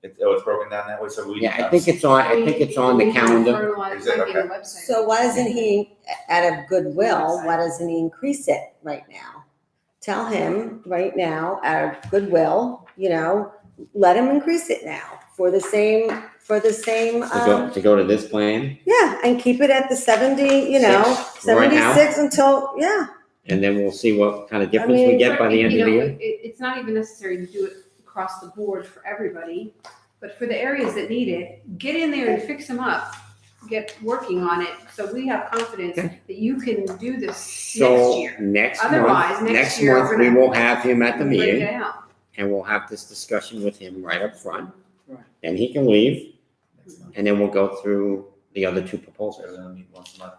It's broken down that way, so we. Yeah, I think it's on the We can calendar. fertilize, Is it? might be on Okay. the website. So why doesn't he, out of goodwill, why doesn't he increase it right now? Tell him right now, out of goodwill, let him increase it now for the same, To go to this plan, yeah, and keep it at the 70, Six, right now? 76 until, yeah. and then we'll see what kind of difference we mean, get by the end of the year. It's not even necessary to do it across the board for everybody, but for the areas that need it, get in there and fix them up. get working on it, so we have confidence Okay. that you can do this next So year. next Otherwise, month, next next year, month, we're we gonna- will have him at the Break meeting it out. and we'll have this discussion with him right up front. Right. And he can leave Next month. and then we'll go through the other two So proposals. we're gonna meet once a month.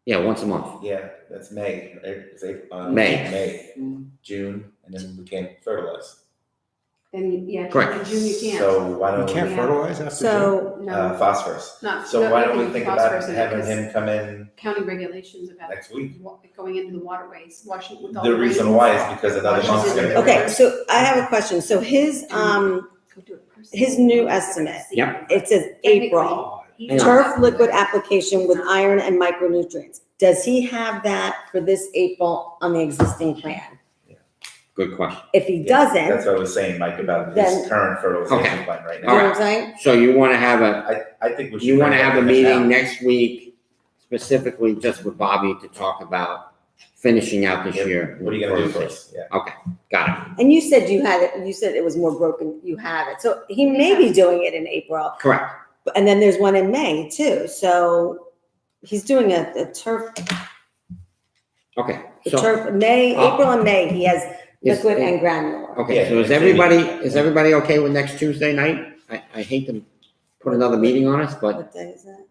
Yeah, once a month. Yeah, that's May, right? It's April, May. May, Mm. June, and then we can't fertilize. Then, yeah, Correct. in June you can't. So why You don't we, can't fertilize after June? So, No, phosphorus. not. So no, why don't we nothing think phosphorus about in it, having 'cause him come in County regulations about next week? going into the waterways, washing with all The reason rain. why is because another Washes month's it gonna in be. the okay, so I have a question. So his, Go do it personally. his new estimate, Yep. it says April. He's Turf not- liquid application with iron and micronutrients. Does he have that for this April on the existing plan? Good question. If he Yeah, doesn't, That's what I was saying, Mike, about Then- his current fertilization Okay. plan right you know now. what I'm saying? So you want to have I think we should. you want to bring have a him meeting now. next week specifically just with Bobby to talk about finishing out this Yep. year. What are you gonna do for us? Yeah. Okay, got it. And you said you had it, you said it was more broken, you have it. So he may be doing it in April. Correct. And then there's one in May too. So he's doing a turf, Okay, the so, turf, April and May, he has Is- liquid and granular. okay, so Yeah, is everybody okay with next Tuesday night? I hate to put another meeting on us, but What day is that?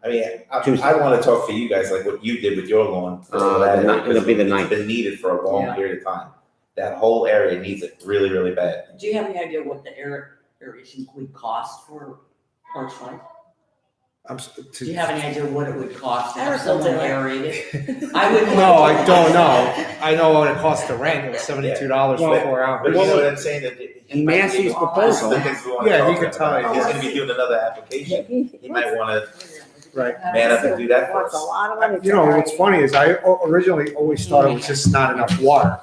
I mean, Tuesday. I wanna talk for you guys, like what you did with your lawn. It'll be the It's ninth. been needed for a long Yeah. period of time. That whole area needs it really, really bad. Do you have any idea what the aeration would cost for Archlight? Do you have any idea what it would cost to have Eric will someone do it. aerate it? I wouldn't. No, I don't know. I know what it costs to rent. It was $72 for Well, 4 But hours. you know what I'm saying, that he in might be- Massey's Well, proposal, the things we wanna Yeah, talk he to could him tell about. you. He's gonna be doing another application, he might wanna Right. man up and do that for Wants a us. lot of money. You know, what's funny is I originally always thought it was just not enough water,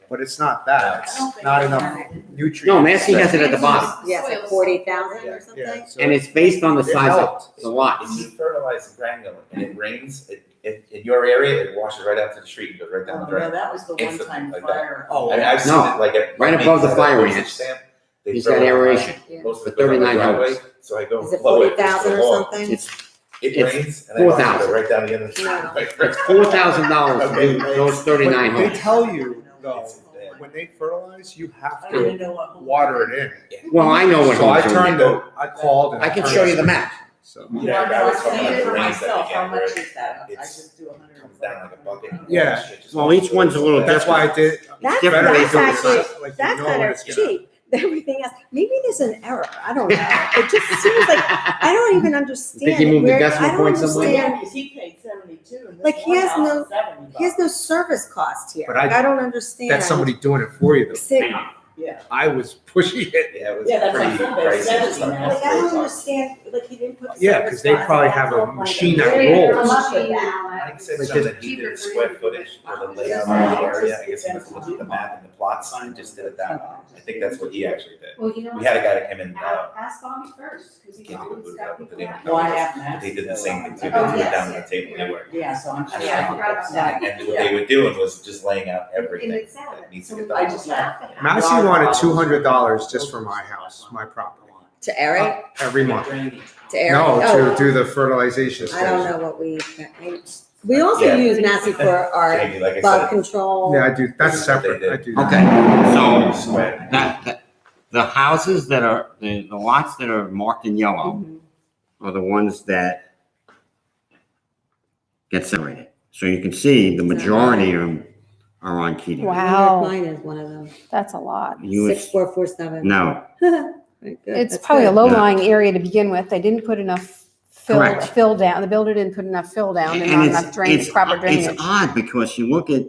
but it's not that. It's not enough nutrients. no, Massey has it at the bottom, Yeah, it's like 40,000 or something. Yeah, so and it's based on the it size of helped. the lot. If you fertilize the granular and it rains, in your area, it washes right out to the street, and goes right down the Oh, no, drain. that was the Instantly, one-time like that. fire. Oh, I mean, I've seen No, it like at. right above the at a fire postage ranch. stamp, they He's throw got it on aeration most of for it goes on the 39 driveway, homes. So I go Is it blow it. 40,000 or it's something? It It's rains and I watch it 4,000. go right down the end of the street. No. It's $4,000 to do those 39 But they homes. tell you, though, It's bad. when they fertilize, you have I don't even to know what. water it in. Well, I know what So I homes are. turned it, I called and. I can show you the map. So, Well, Yeah, I I was was talking saying about for the rains that myself, we how get, much where is that? I it's- just do 100. Comes down like a bucket. Yeah. Well, each one's a little that's why I did. That's, better they that's do it actually, like you that's know kind when of it's gonna- cheap. Everything else, maybe there's an error. I don't know. It just seems like, I don't even understand. Think he moved the where- decimal I don't point somewhere? understand. Yeah, because he paid 72 and this Like, he one has house no- is 70 He has no bucks. service cost here. But Like, I don't understand. That's somebody doing it for you, though. Sick. Yeah. I was pushing it. Yeah, it was Yeah, that's what I pretty said, they're pricey. 70 It's like now. Like, I don't $3. understand, like, he didn't put. the Yeah, service because they cost probably on. have a Like, machine that where did it rolls. come up with Machine that? and all I that. said Like something, this- he did square footage or the layout of the area, I guess he must look at the map and the plots and just did it that way. I think that's what he actually did. Well, you know. We had a guy that came in, Ask Bobby first, because he's Can't think of always what got the people. name that- Well, I have maps. they did the same thing too, they Oh, threw it yes. down on the table, they were. Yeah, so I'm sure. Yeah, I forgot about that. And what they were doing was just laying out everything it's sad. that needs to So get I done. just laughed. Massey wanted $200 just for my house, my property, To aerate, every month. to No, aerate. to do the fertilization I don't station. know what we also Yeah. use Massey for our Jamie, like I bug said, control. Yeah, I do, that's separate, I do that. Okay, so sweat. the houses that are, the lots that are marked in yellow Mhm. are the ones that get separated. So you can see the majority of them are on Keating. Wow. Mine is one of them. That's a lot. You would- 6447. No, Very good. It's That's probably a good. low-lying area to begin with. They didn't put enough Correct. fill down. The builder didn't put enough fill down and not and enough proper drainage. It's odd because you look at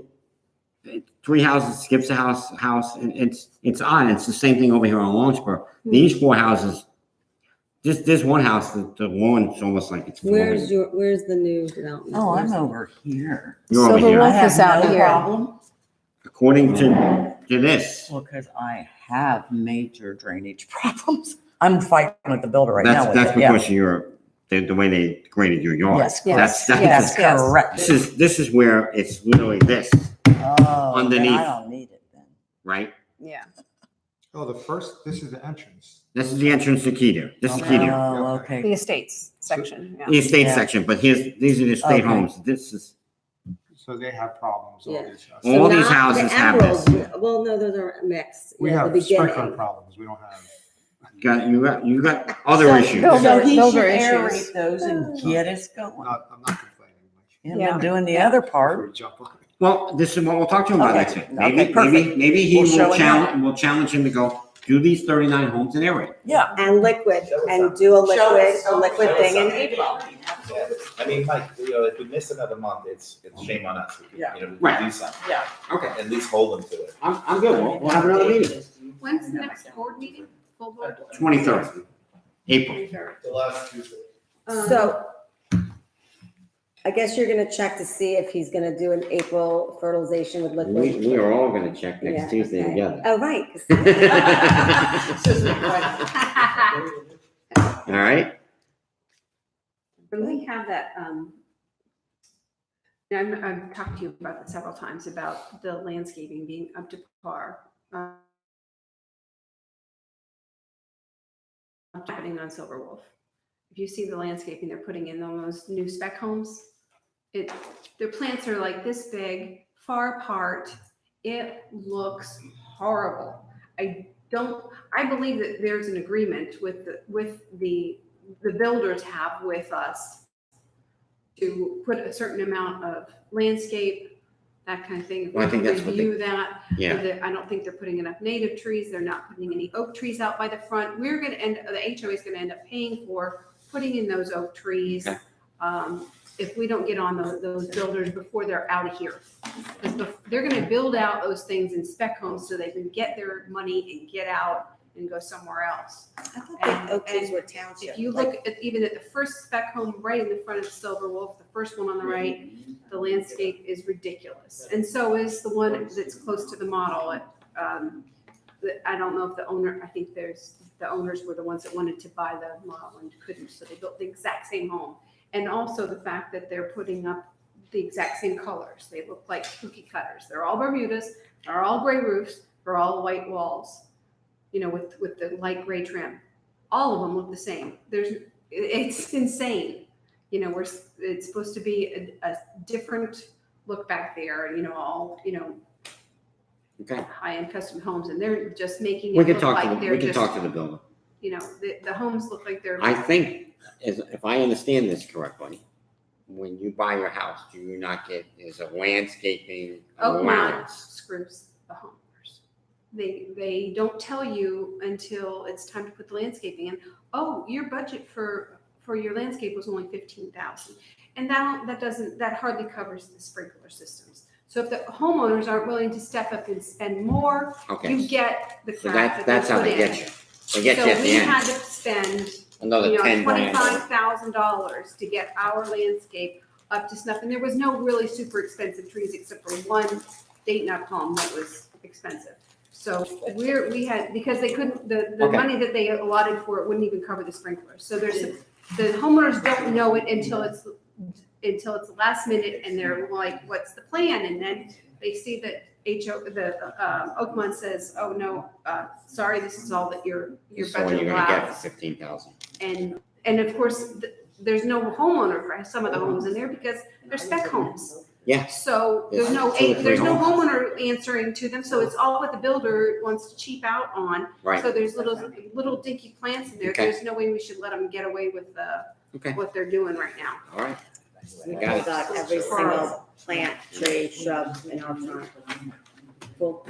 three houses, skips a house, and it's odd. It's the same thing over here on Lawrenceburg. Hmm. These four houses, this one house, the lawn's almost like it's. Where's the new development? Oh, Where's I'm it? over here. You're over Silver here. I Wolf have is out no here. problem. According to this, Well, because I have major drainage problems. I'm fighting with the builder right now with that's it, yeah. because the way they graded your yard. Yes, Yes, That's yes. That's correct. This is where it's literally this, Oh, then underneath. I don't need it then. right? Yeah. Oh, this is the entrance. This is the entrance to Keter. This is Keter. Oh, okay. The estates section, yeah. The estate Yeah. section, but these are the estate Okay. homes. This is, So they have problems, all Yeah. these. So all these not the houses have this. emeralds. Well, no, those are mixed. We Yeah, have the sprinkler beginning. problems, we don't have. you got other So- issues. Those So are- he those should are aerate issues. those and get us I'm going. not complaining. And Yeah. then doing the other part. Before we jump on it. Well, this is what we'll talk to him about Okay. next week. Okay, Maybe perfect. he We'll show will him challenge, we'll challenge him to go, do these 39 homes in area. Yeah. And liquid, and do a liquid thing in April. I mean, Mike, if we miss another month, it's shame on us. We can, Yeah. we can Right. do something. Yeah. Okay, At least hold them to it. I'm good. We'll have another meeting. When's the next board meeting? Full board? 23rd, April. 23rd. The last Tuesday. So I guess you're gonna check to see if he's gonna do an April fertilization with liquid. We are all gonna check Yeah, next Tuesday okay. together. Oh, right. 'cause- All right? When we have that, I've talked to you about it several times about the landscaping being up to par. Happening on Silver Wolf. If you see the landscaping they're putting in on those new spec homes, their plants are like this big, far apart. It looks horrible. I believe that there's an agreement with the builders have with us to put a certain amount of landscape, that kind of thing. If Well, I think we that's what they- review that. Yeah. I don't think they're putting enough native trees. They're not putting any oak trees out by the front. The HOA is gonna end up paying for putting in those oak trees. Okay. If we don't get on those builders before they're out of here. Because they're gonna build out those things in spec homes so they can get their money and get out and go somewhere else. I thought that oak trees were If township. you like- look at even at the first spec home right in the front of Silver Wolf, the first one on the right, the landscape is ridiculous. And so is the one that's close to the model. I don't know if the owner, I think the owners were the ones that wanted to buy the model and couldn't, so they built the exact same home. And also the fact that they're putting up the exact same colors. They look like cookie cutters. They're all Bermudas, they're all gray roofs, they're all white walls, with the light gray trim. All of them look the same. It's insane. It's supposed to be a different look back there, all, Okay. high-end custom homes, and they're just making We it can look talk like to they're just, the builder. the homes look like they're. I think, if I understand this correctly, when you buy your house, do you not get, is a landscaping Oakmont allowance? screws the homeowners. They don't tell you until it's time to put the landscaping in. Oh, your budget for your landscape was only 15,000, and that hardly covers the sprinkler systems. So if the homeowners aren't willing to step up and spend more, Okay, you get the so crap that's how that they they get put in. you. They get you at So the we end, had to spend another 10 grand. $25,000 to get our landscape up to snuff. And there was no really super expensive trees except for one date nut palm that was expensive. So we had, because they couldn't, the Okay. money that they allotted for it wouldn't even cover the sprinklers. So the homeowners don't know it until it's the last minute and they're like, what's the plan? And then they see that Oakmont says, oh no, sorry, this is all that your This is what budget you're gonna get for allows. 15,000. And of course, there's no homeowner for some of the homes in there because they're spec homes. Yeah. So there's no There's 2 or 3 homes. homeowner answering to them, so it's all what the builder wants to cheap out on. Right, So there's little dinky plants in there. Okay. There's no way we should let them get away with okay, what they're doing right now. all right. We I got it. got every single plant, tree, shrub in our front. Pulled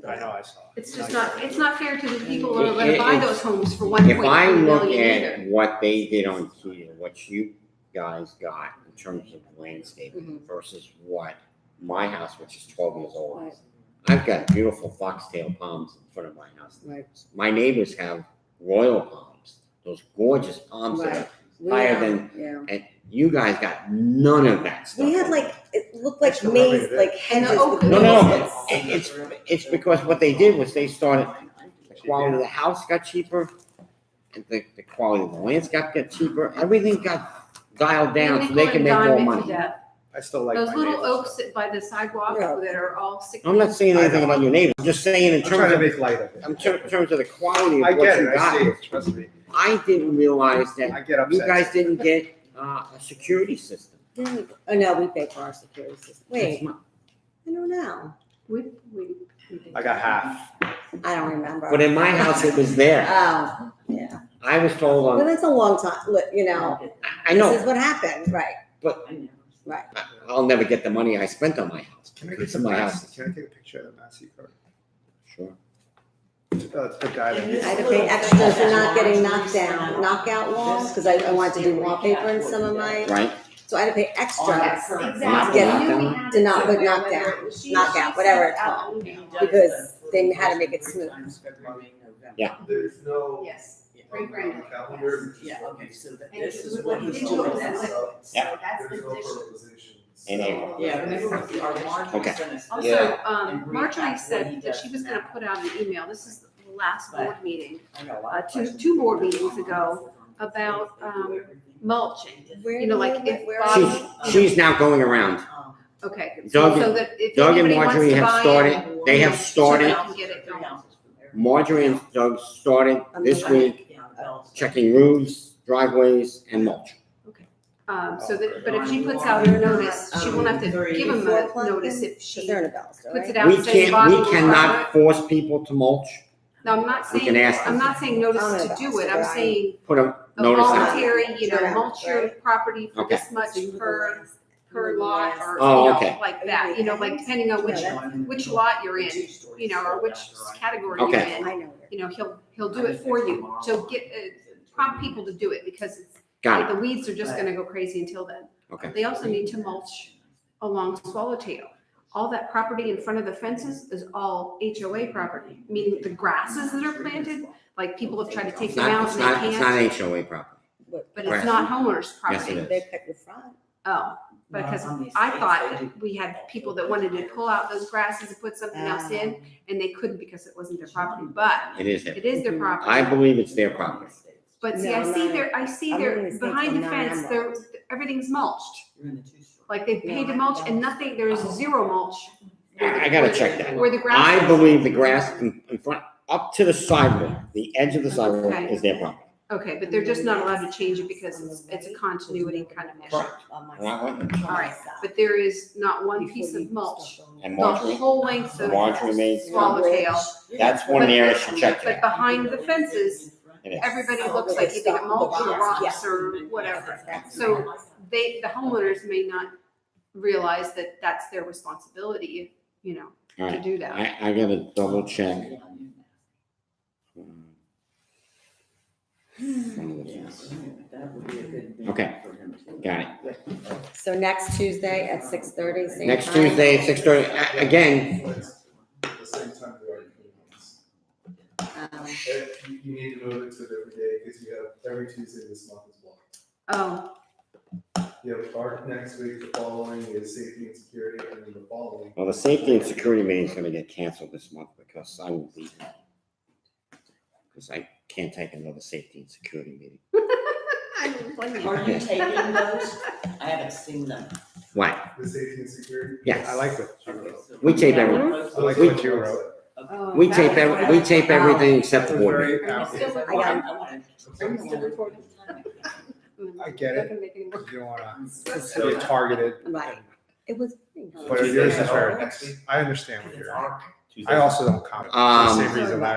I know, I saw. It's just not fair to the people who are gonna buy those homes for 1.3 If I look million at either. what they did on Keter, what you guys got in terms of landscaping Mm-hmm. versus what my house, which is 12 years old, Right. I've got beautiful foxtail palms in front of my house. Right. My neighbors have royal palms, those gorgeous palms that are We higher have- than, Yeah. and you guys got none of that stuff. We had it looked like Actually, maze, maybe like they- hedges. oak with No, mazes. it's because what they did was they started, the quality of the house got cheaper, and the quality of the landscape got cheaper, everything got dialed down so they can make more Nickel and dime it to money. death. I still like Those my little neighbors, oaks so. that by the sidewalk Yeah. that are all sick. I'm not saying anything about your neighbors, I'm just saying in I'm trying to terms of, make light of it. in terms of the quality I of what get you it, I see got. it, trust me. I didn't realize I that get you upset. guys didn't get, a security system. Oh, no, we pay for our security system. That's Wait, my- I don't know. We I got half. I don't remember. But in my house, it was there. Oh, yeah. I was told Well, on, that's a long time, look, you know, I this know, is what happened, right? I'll never get the money I spent on my house. Can I get It's some my Massey, house. can I take a picture of the Massey card? Sure. It's the guy that. I had to pay extra for not getting knocked down, knockout walls, because I wanted to do wallpaper in some of my, Right? so I had to pay extra Yes, to exactly. get, to not put knockdown, knockout, whatever it's called. Because they had to make it smooth. Yeah. There's no Yes. Great grandmother. calendar. Yeah, okay, so that And this it is was what like he's digital doing. and liquid, so Yeah. that's the There's no addition. fertilization. In April. Yeah, remember what our Marjorie Okay. sent us. Also, Yeah. Marjorie said that she was gonna put out an email, this is the last board meeting, I know a lot of two questions. board meetings ago, about, mulching. Where You know, do like you- if where Bob- are She's now going around. Okay, Doug so and- that if Doug and anybody wants Marjorie to have buy started, in, they have so started, they can get it going. Marjorie and Doug started this week checking roofs, driveways, and mulch. So that, but if she puts out a notice, she won't have to give them Before a planting? notice if Because she they're in a Belleville, puts it right? out We saying Bobby will we cover cannot it. force people to mulch, No, I'm not we can saying, ask them. I'm not saying notice to do it, I'm saying put a a notice out. voluntary, you know, Yeah, mulch your right. property for Okay. this much per lot, or, Oh, you know, okay. like that, you know, like depending on which lot you're in, you know, or which category you're Okay. in. I know. You know, he'll do it for you, so get, prompt people to do it, because it's, Got the weeds are just gonna go crazy until then. Okay. They also need to mulch along Swallowtail. All that property in front of the fences is all HOA property, meaning the grasses that are planted, like people have tried to take It's them not, out it's and they not, it's can't. not HOA property. But it's not homeowners Yes, property. it is. They cut your front. Oh, because I thought that we had people that wanted to pull out those grasses and put something else in, and they couldn't because it wasn't their property, but It is it there. is their property. I believe it's their property. But see, No, I see no, their, I see I'm their, in the States, behind I'm the not fence, they're, emerald. everything's mulched. You're in the two-story. Like they've paid to No, mulch and nothing, there is zero mulch. I gotta check that. Where the grass. I is. believe the grass in front, up to the sidewalk, the edge of the sidewalk Okay. is their property. Okay, but they're just not allowed to change it because it's a continuity kind of issue. Not one. All right, but there is not one piece of mulch, And the Marjorie, whole length of Marjorie made, Swallowtail. that's one of the areas she checked But at. behind the fences, It is. everybody looks like either got mulch or rocks or whatever. So the homeowners may not realize that that's their responsibility, you know, All to right, do that. I gotta double check. That would be a good thing Okay. for him to- Got it. So next Tuesday at 6:30, same time? Next Tuesday, 6:30, again, At the same time, we are meetings. Um, You need to move it to a different day because you have every Tuesday this month as well. Oh, You have art next week, the following is safety and security, and then the following. well, the safety and security meeting is gonna get canceled this month because I will be. Because I can't take another safety and security meeting. I don't blame you. Are you taking those? I haven't seen them. Why? The safety and security. Yes. I like what you wrote. We tape every- I like what you wrote. Oh, We that tape was every, bad. we tape everything except the That was board meeting. very Are you still accurate. recording? Are you still recording? I get it. Doesn't make any more- You don't wanna be targeted. Right. It was. But yours is very, I understand what you're, I Tuesday. also don't comment, for the Um, same reason I